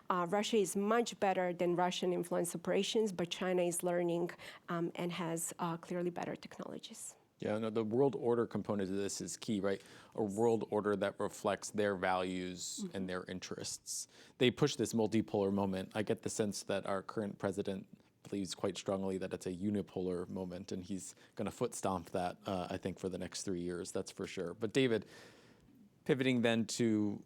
Russia is much better than Russian influence operations, but China is learning and has clearly better technologies. Yeah, no, the world order component of this is key, right? A world order that reflects their values and their interests. They push this multipolar moment. I get the sense that our current president believes quite strongly that it's a unipolar moment, and he's going to foot stomp that, I think, for the next 3 years, that's for sure. But David, pivoting then to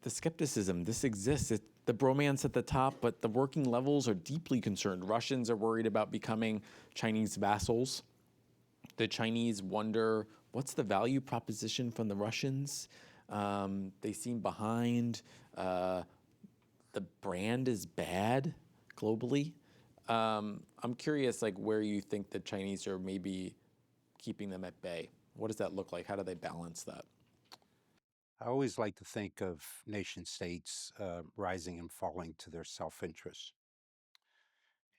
the skepticism, this exists. The bromance at the top, but the working levels are deeply concerned. Russians are worried about becoming Chinese vassals. The Chinese wonder, what's the value proposition from the Russians? They seem behind. The brand is bad globally. I'm curious, like, where you think the Chinese are maybe keeping them at bay. What does that look like? How do they balance that? I always like to think of nation states rising and falling to their self-interest.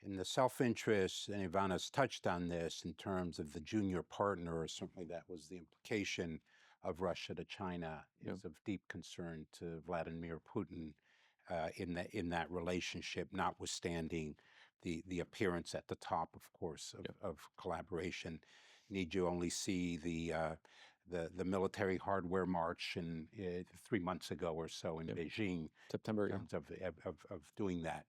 In the self-interest, and Ivana's touched on this in terms of the junior partner, or certainly that was the implication of Russia to China, is of deep concern to Vladimir Putin in that relationship, notwithstanding the appearance at the top, of course, of collaboration. Need you only see the military hardware march 3 months ago or so in Beijing, September, in terms of doing that.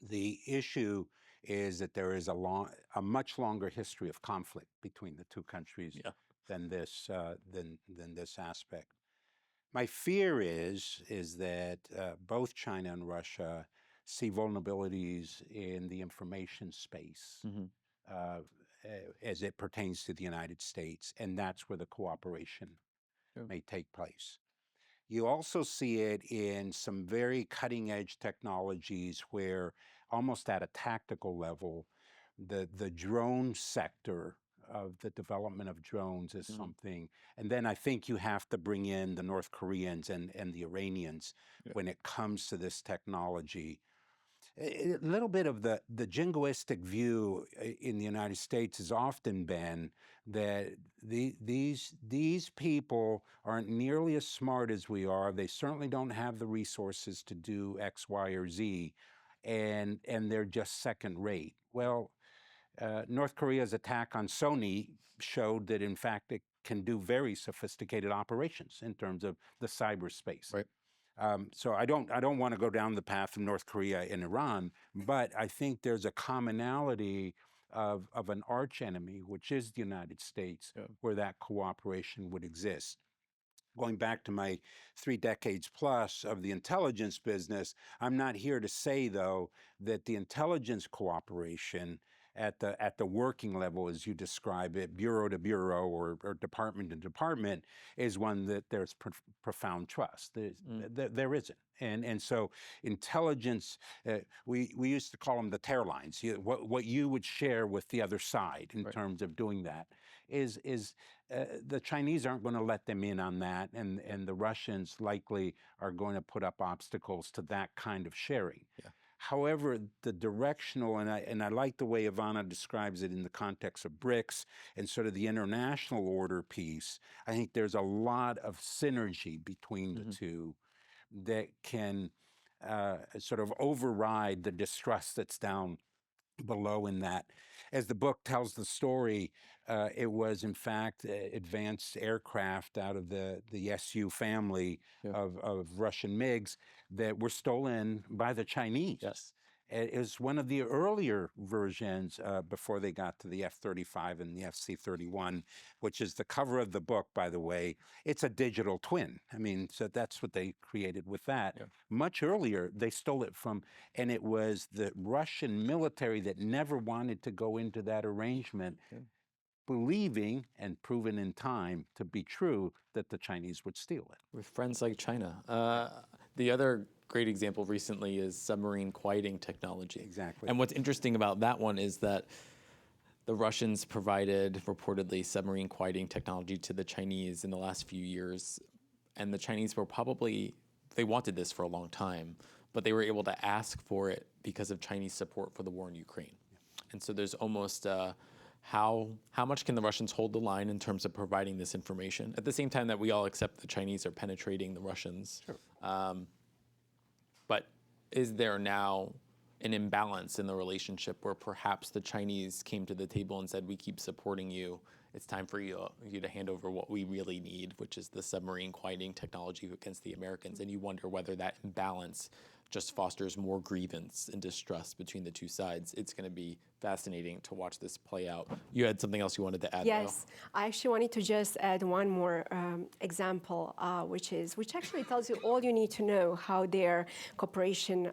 The issue is that there is a much longer history of conflict between the two countries than this aspect. My fear is that both China and Russia see vulnerabilities in the information space as it pertains to the United States, and that's where the cooperation may take place. You also see it in some very cutting-edge technologies where, almost at a tactical level, the drone sector of the development of drones is something. And then I think you have to bring in the North Koreans and the Iranians when it comes to this technology. A little bit of the jingoistic view in the United States has often been that these people aren't nearly as smart as we are. They certainly don't have the resources to do X, Y, or Z, and they're just second rate. Well, North Korea's attack on Sony showed that, in fact, it can do very sophisticated operations in terms of the cyberspace. Right. So I don't want to go down the path of North Korea and Iran, but I think there's a commonality of an arch enemy, which is the United States, where that cooperation would exist. Going back to my 3 decades plus of the intelligence business, I'm not here to say, though, that the intelligence cooperation at the working level, as you describe it, bureau to bureau or department to department, is one that there's profound trust. There isn't. And so intelligence, we used to call them the tear lines. What you would share with the other side in terms of doing that is the Chinese aren't going to let them in on that, and the Russians likely are going to put up obstacles to that kind of sharing. However, the directional, and I like the way Ivana describes it in the context of BRICS and sort of the international order piece, I think there's a lot of synergy between the two that can sort of override the distrust that's down below in that. As the book tells the story, it was in fact advanced aircraft out of the SU family of Russian MiGs that were stolen by the Chinese. Yes. It was one of the earlier versions before they got to the F-35 and the FC-31, which is the cover of the book, by the way. It's a digital twin. I mean, so that's what they created with that. Much earlier, they stole it from, and it was the Russian military that never wanted to go into that arrangement, believing, and proven in time to be true, that the Chinese would steal it. With friends like China. The other great example recently is submarine quieting technology. Exactly. And what's interesting about that one is that the Russians provided reportedly submarine quieting technology to the Chinese in the last few years. And the Chinese were they wanted this for a long time, but they were able to ask for it because of Chinese support for the war in Ukraine. And so there's almost how much can the Russians hold the line in terms of providing this information at the same time that we all accept the Chinese are penetrating the Russians. But is there now an imbalance in the relationship where perhaps the Chinese came to the table and said, we keep supporting you, it's time for you to hand over what we really need, which is the submarine quieting technology against the Americans, and you wonder whether that imbalance just fosters more grievance and distrust between the two sides. It's going to be fascinating to watch this play out. You had something else you wanted to add, Yes, I actually wanted to just add one more example, which actually tells you all you need to know how their cooperation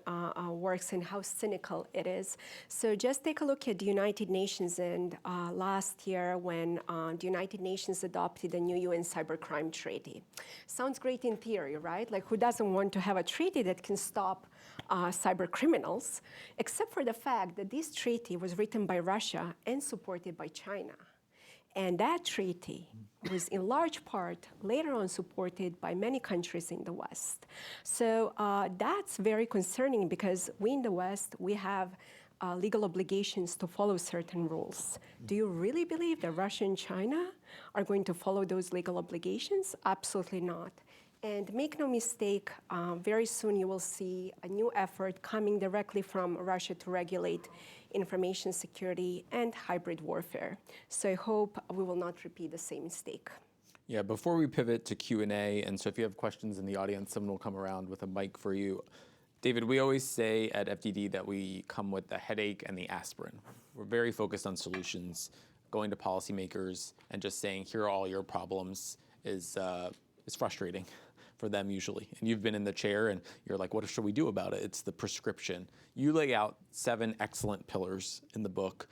works and how cynical it is. So just take a look at the United Nations, and last year when the United Nations adopted a new UN cybercrime treaty. Sounds great in theory, right? Like, who doesn't want to have a treaty that can stop cyber criminals, except for the fact that this treaty was written by Russia and supported by China. And that treaty was in large part later on supported by many countries in the West. So that's very concerning because we in the West, we have legal obligations to follow certain rules. Do you really believe that Russia and China are going to follow those legal obligations? Absolutely not. And make no mistake, very soon you will see a new effort coming directly from Russia to regulate information security and hybrid warfare. So I hope we will not repeat the same mistake. Yeah, before we pivot to Q&A, and so if you have questions in the audience, someone will come around with a mic for you. David, we always say at FDD that we come with the headache and the aspirin. We're very focused on solutions. Going to policymakers and just saying, here are all your problems is frustrating for them usually. And you've been in the chair and you're like, what should we do about it? It's the prescription. You lay out 7 excellent pillars in the book.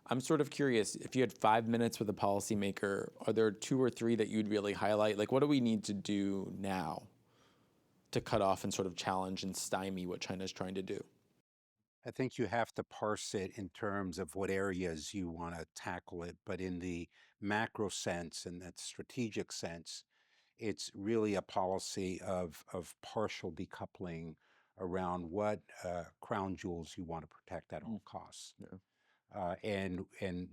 I'm sort of curious, if you had 5 minutes with a policymaker, are there 2 or 3 that you'd really highlight? Like, what do we need to do now to cut off and sort of challenge and stymie what China's trying to do? I think you have to parse it in terms of what areas you want to tackle it, but in the macro sense and that strategic sense, it's really a policy of partial decoupling around what crown jewels you want to protect at all costs. And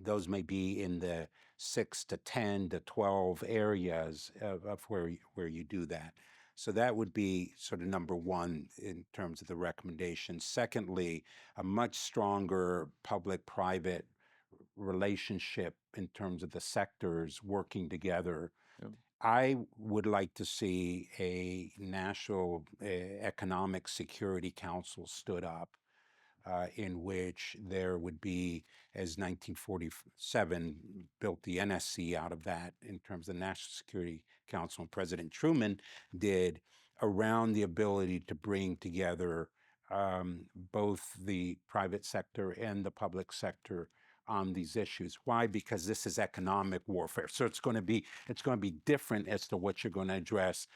those may be in the 6 to 10 to 12 areas of where you do that. So that would be sort of number one in terms of the recommendation. Secondly, a much stronger public-private relationship in terms of the sectors working together I would like to see a national economic security council stood up in which there would be, as 1947 built the NSC out of that in terms of the National Security Council, and President Truman did, around the ability to bring together both the private sector and the public sector on these issues. Why? Because this is economic warfare. So it's going to be different as to what you're going to address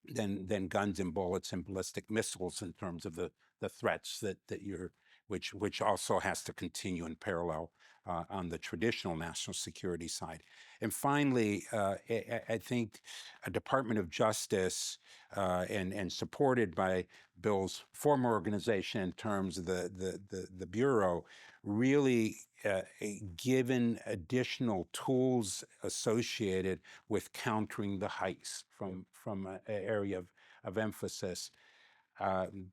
than guns and bullets and ballistic missiles in terms of the threats that you're, which also has to continue in parallel on the traditional national security side. And finally, I think a Department of Justice and supported by Bill's former organization in terms of the Bureau, really given additional tools associated with countering the heist from an area of emphasis.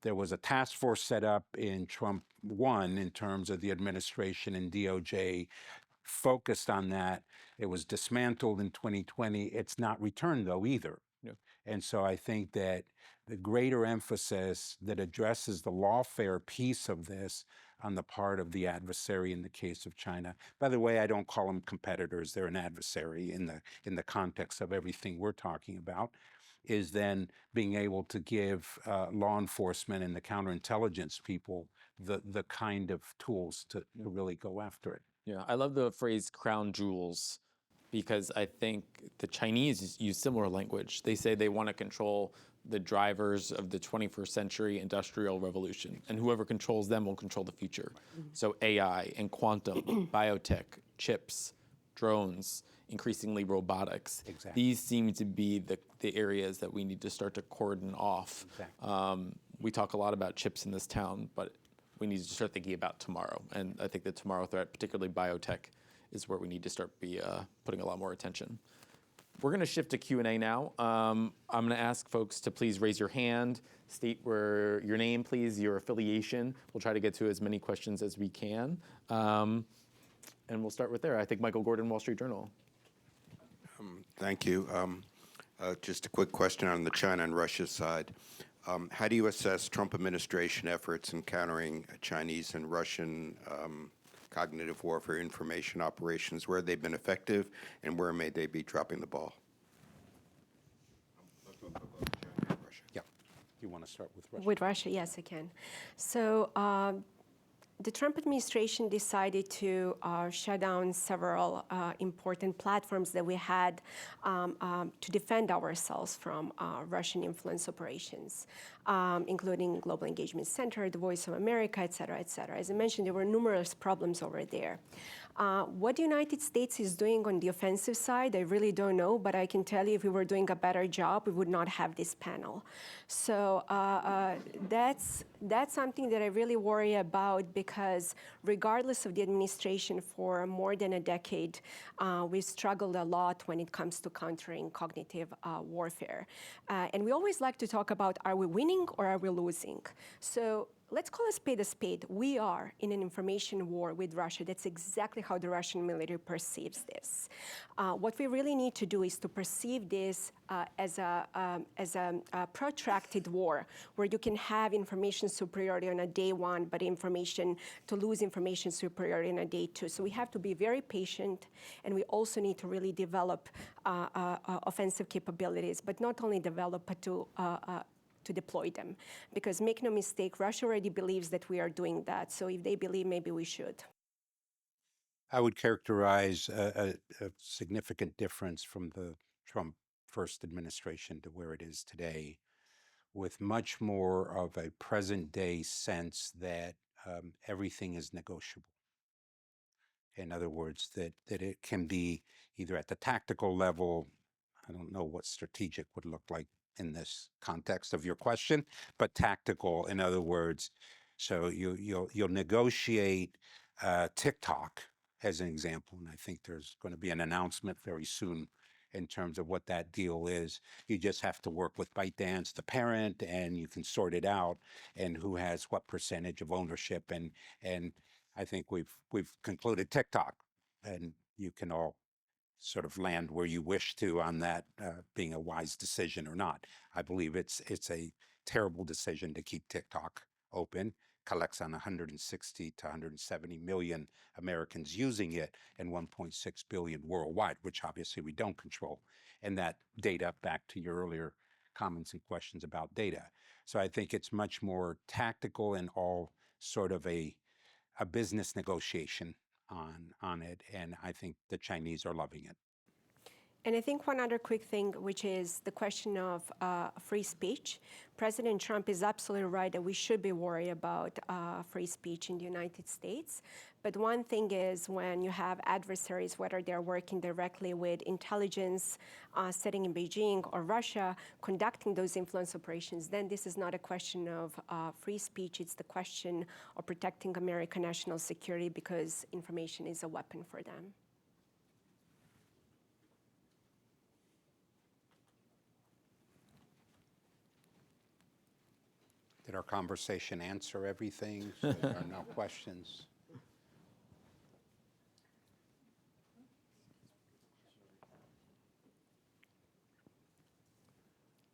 There was a task force set up in Trump 1 in terms of the administration and DOJ focused on that. It was dismantled in 2020. It's not returned though either. Yeah. And so I think that the greater emphasis that addresses the lawfare piece of this on the part of the adversary in the case of China. By the way, I don't call them competitors. They're an adversary in the context of everything we're talking about, is then being able to give law enforcement and the counterintelligence people the kind of tools to really go after it. Yeah, I love the phrase crown jewels because I think the Chinese use similar language. They say they want to control the drivers of the 21st century industrial revolution, and whoever controls them will control the future. So AI and quantum, biotech, chips, drones, increasingly robotics. Exactly. These seem to be the areas that we need to start to cordon off. Exactly. We talk a lot about chips in this town, but we need to start thinking about tomorrow. And I think the tomorrow threat, particularly biotech, is where we need to start putting a lot more attention. We're going to shift to Q&A now. I'm going to ask folks to please raise your hand, state your name, please, your affiliation. We'll try to get to as many questions as we can. And we'll start with there. I think Michael Gordon, Wall Street Journal. Thank you. Just a quick question on the China and Russia side. How do you assess Trump administration efforts in countering Chinese and Russian cognitive warfare information operations? Where have they been effective, and where may they be dropping the ball? Yeah. You want to start with Russia? With Russia, yes, I can. So the Trump administration decided to shut down several important platforms that we had to defend ourselves from Russian influence operations, including Global Engagement Center, the Voice of America, et cetera, et cetera. As I mentioned, there were numerous problems over there. What the United States is doing on the offensive side, I really don't know, but I can tell you if we were doing a better job, we would not have this panel. So that's something that I really worry about because regardless of the administration for more than a decade, we've struggled a lot when it comes to countering cognitive warfare. And we always like to talk about, are we winning or are we losing? So let's call a spade a spade. We are in an information war with Russia. That's exactly how the Russian military perceives this. What we really need to do is to perceive this as a protracted war, where you can have information superiority on a day one, but to lose information superiority on a day two. So we have to be very patient, and we also need to really develop offensive capabilities, but not only develop, but to deploy them. Because make no mistake, Russia already believes that we are doing that. So if they believe, maybe we should. I would characterize a significant difference from the Trump first administration to where it is today, with much more of a present day sense that everything is negotiable. In other words, that it can be either at the tactical level. I don't know what strategic would look like in this context of your question, but tactical, in other words. So you'll negotiate TikTok as an example, and I think there's going to be an announcement very soon in terms of what that deal is. You just have to work with ByteDance, the parent, and you can sort it out, and who has what percentage of ownership. And I think we've concluded TikTok, and you can all sort of land where you wish to on that being a wise decision or not. I believe it's a terrible decision to keep TikTok open. Collects on 160 to 170 million Americans using it and 1.6 billion worldwide, which obviously we don't control. And that data, back to your earlier comments and questions about data. So I think it's much more tactical and all sort of a business negotiation on it. And I think the Chinese are loving it. And I think one other quick thing, which is the question of free speech. President Trump is absolutely right that we should be worried about free speech in the United States. But one thing is when you have adversaries, whether they're working directly with intelligence sitting in Beijing or Russia, conducting those influence operations, then this is not a question of free speech. It's the question of protecting American national security because information is a weapon for them. Did our conversation answer everything? So there are no questions.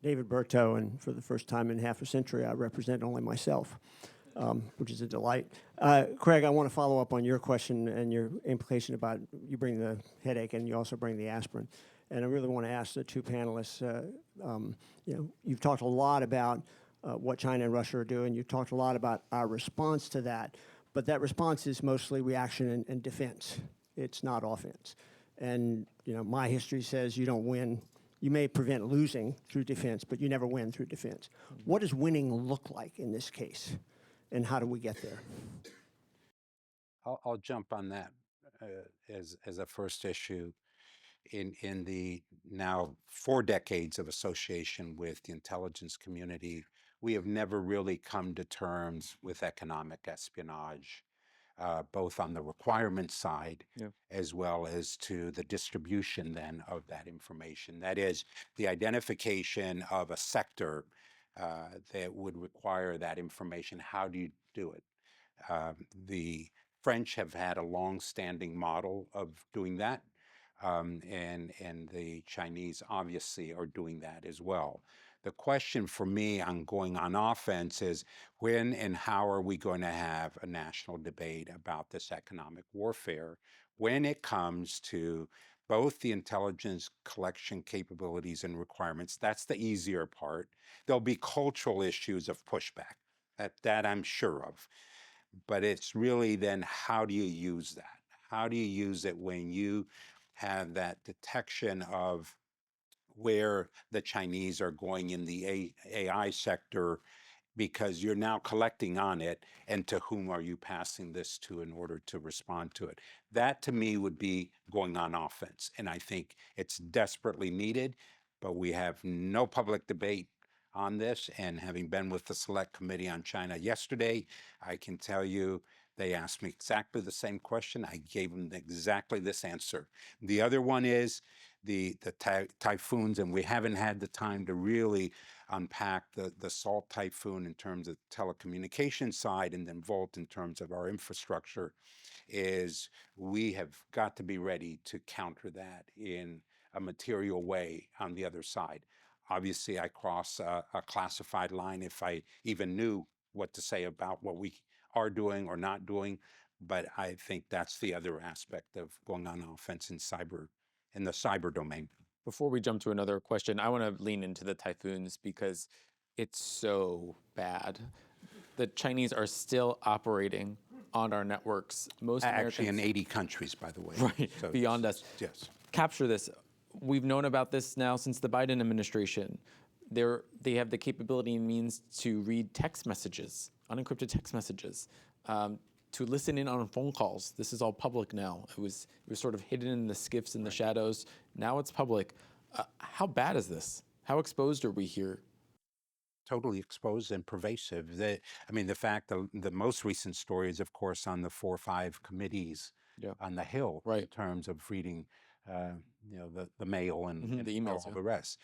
David Berto, and for the first time in half a century, I represent only myself, which is a delight. Craig, I want to follow up on your question and your implication about you bring the headache and you also bring the aspirin. And I really want to ask the two panelists, you've talked a lot about what China and Russia are doing. You talked a lot about our response to that, but that response is mostly reaction and defense. It's not offense. And my history says you don't win. You may prevent losing through defense, but you never win through defense. What does winning look like in this case, and how do we get there? I'll jump on that as a first issue. In the now 4 decades of association with the intelligence community, we have never really come to terms with economic espionage, both on the requirement side as well as to the distribution then of that information. That is, the identification of a sector that would require that information. How do you do it? The French have had a long-standing model of doing that. And the Chinese obviously are doing that as well. The question for me on going on offense is when and how are we going to have a national debate about this economic warfare when it comes to both the intelligence collection capabilities and requirements? That's the easier part. There'll be cultural issues of pushback, that I'm sure of. But it's really then how do you use that? How do you use it when you have that detection of where the Chinese are going in the AI sector, because you're now collecting on it, and to whom are you passing this to in order to respond to it? That to me would be going on offense, and I think it's desperately needed, but we have no public debate on this, and having been with the Select Committee on China yesterday, I can tell you they asked me exactly the same question. I gave them exactly this answer. The other one is the typhoons, and we haven't had the time to really unpack the Salt Typhoon in terms of telecommunication side, and then Volt in terms of our infrastructure, is we have got to be ready to counter that in a material way on the other side. Obviously, I cross a classified line if I even knew what to say about what we are doing or not doing, but I think that's the other aspect of going on offense in the cyber domain. Before we jump to another question, I want to lean into the typhoons because it's so bad. The Chinese are still operating on our networks. Most Actually, Americans, in 80 countries, by the way. right, So beyond us. Yes. Capture this. We've known about this now since the Biden administration. They have the capability and means to read text messages, unencrypted text messages, to listen in on phone calls. This is all public now. It was sort of hidden in the skiffs and the shadows. Now it's public. How bad is this? How exposed are we here? Totally exposed and pervasive. The fact the most recent story is, of course, on the 4 or 5 committees on the Hill, right, in terms of reading, the mail and the emails, all the rest.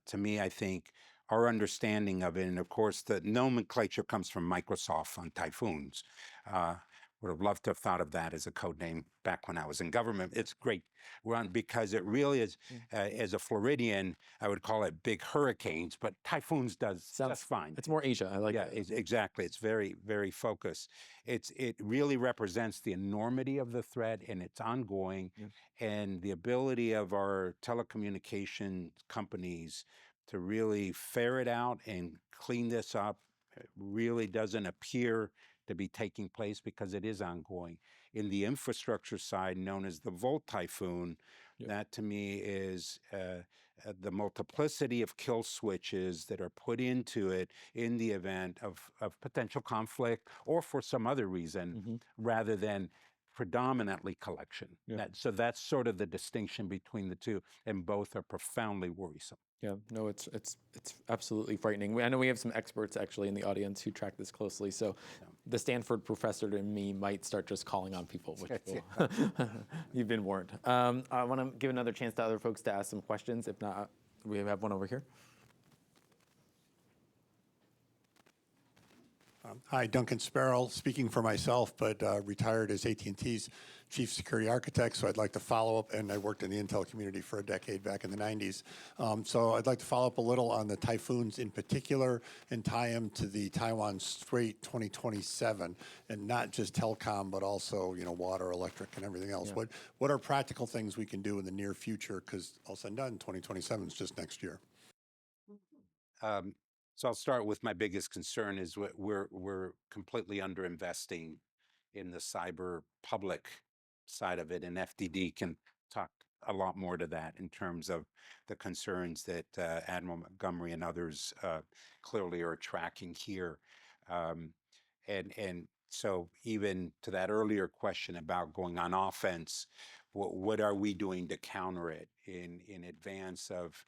To me, I think our understanding of it, and of course, the nomenclature comes from Microsoft on Typhoons, would have loved to have thought of that as a code name back when I was in government. It's great run because it really is, as a Floridian, I would call it big hurricanes, but typhoons does just fine. It's more Asia. I like Yeah, that. exactly. It's very, very focused. It really represents the enormity of the threat, and it's ongoing, and the ability of our telecommunication companies to really ferret out and clean this up really doesn't appear to be taking place because it is ongoing. In the infrastructure side, known as the Volt Typhoon, that to me is the multiplicity of kill switches that are put into it in the event of potential conflict or for some other reason, rather than predominantly collection. So that's sort of the distinction between the two, and both are profoundly worrisome. Yeah, no, it's absolutely frightening. I know we have some experts actually in the audience who track this closely. So the Stanford professor and me might start just calling on people, which will, you've been warned. I want to give another chance to other folks to ask some questions. If not, we have one over here. Hi, Duncan Sparrow, speaking for myself, but retired as AT&T's chief security architect, so I'd like to follow up, and I worked in the intel community for a decade back in the 90s. So I'd like to follow up a little on the Typhoons in particular and tie them to the Taiwan Strait 2027, and not just telecom, but also, you know, water, electric, and everything else. What are practical things we can do in the near future? Because all said and done, 2027 is just next year. So I'll start with my biggest concern is we're completely underinvesting in the cyber public side of it, and FDD can talk a lot more to that in terms of the concerns that Admiral Montgomery and others clearly are tracking here. And so even to that earlier question about going on offense, what are we doing to counter it in advance of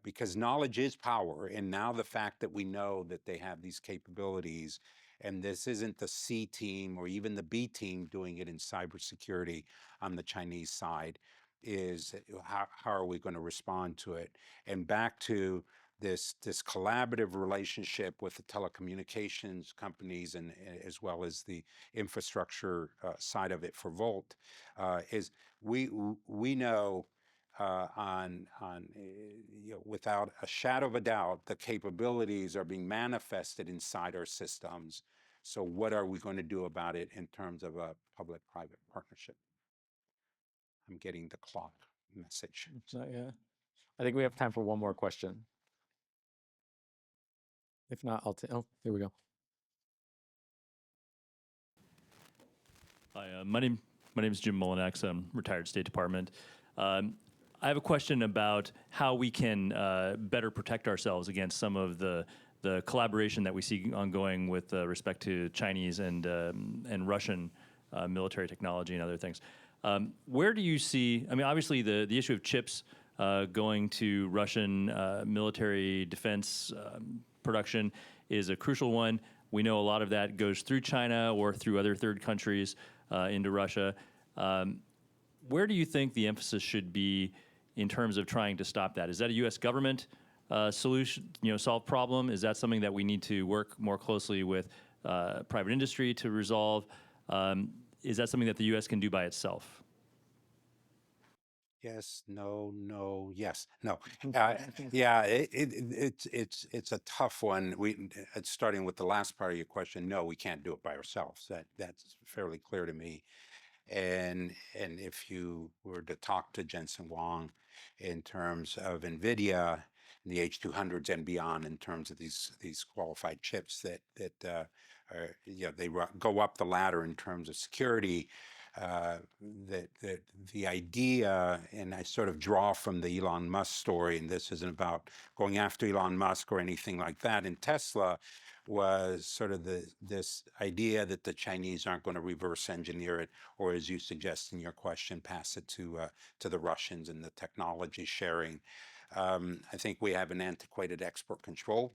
because knowledge is power, and now the fact that we know that they have these capabilities, and this isn't the C team or even the B team doing it in cybersecurity on the Chinese side, is how are we going to respond to it? And back to this collaborative relationship with the telecommunications companies and as well as the infrastructure side of it for Volt, is we know. Without a shadow of a doubt, the capabilities are being manifested inside our systems. So what are we going to do about it in terms of a public-private partnership? I'm getting the clock message. I think we have time for one more question. If not, I'll oh, here we go. Hi, my name is Jim Molinex. I'm retired State Department. I have a question about how we can better protect ourselves against some of the collaboration that we see ongoing with respect to Chinese and Russian military technology and other things. Where do you see, I mean, obviously the issue of chips going to Russian military defense production is a crucial one. We know a lot of that goes through China or through other third countries into Russia. Where do you think the emphasis should be in terms of trying to stop that? Is that a U.S. government solution, solve problem? Is that something that we need to work more closely with private industry to resolve? Is that something that the U.S. can do by itself? Yes, no, yes, no. Yeah, it's a tough one. It's starting with the last part of your question. No, we can't do it by ourselves. That's fairly clear to me. And if you were to talk to Jensen Huang in terms of NVIDIA, the H200s and beyond, in terms of these qualified chips that are, they go up the ladder in terms of security, that the idea, and I sort of draw from the Elon Musk story, and this isn't about going after Elon Musk or anything like that, in Tesla, was sort of this idea that the Chinese aren't going to reverse engineer it, or as you suggest in your question, pass it to the Russians and the technology sharing. I think we have an antiquated export control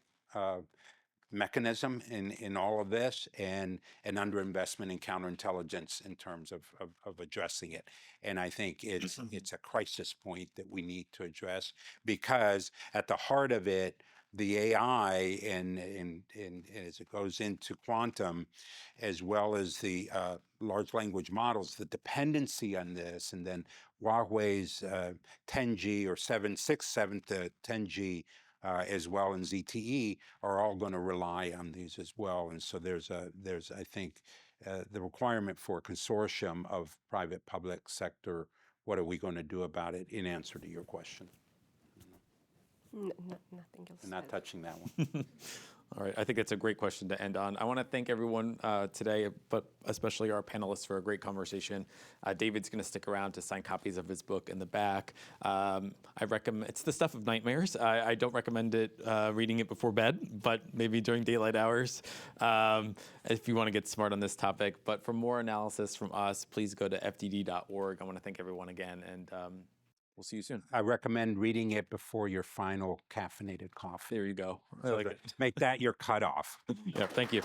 mechanism in all of this, and an underinvestment in counterintelligence in terms of addressing it. And I think it's a crisis point that we need to address, because at the heart of it, the AI and as it goes into quantum, as well as the large language models, the dependency on this, and then Huawei's 10G or 767 to 10G as well in ZTE are all going to rely on these as well. And so there's I think the requirement for a consortium of private public sector. What are we going to do about it? In answer to your question. Nothing else. I'm not touching that one. All right, I think it's a great question to end on. I want to thank everyone today, but especially our panelists for a great conversation. David's going to stick around to sign copies of his book in the back. I recommend it's the stuff of nightmares. I don't recommend it reading it before bed, but maybe during daylight hours if you want to get smart on this topic. But for more analysis from us, please go to fdd.org. I want to thank everyone again, and we'll see you soon. I recommend reading it before your final caffeinated coffee. There you go. I like it. Make that your cutoff. Yeah, thank you.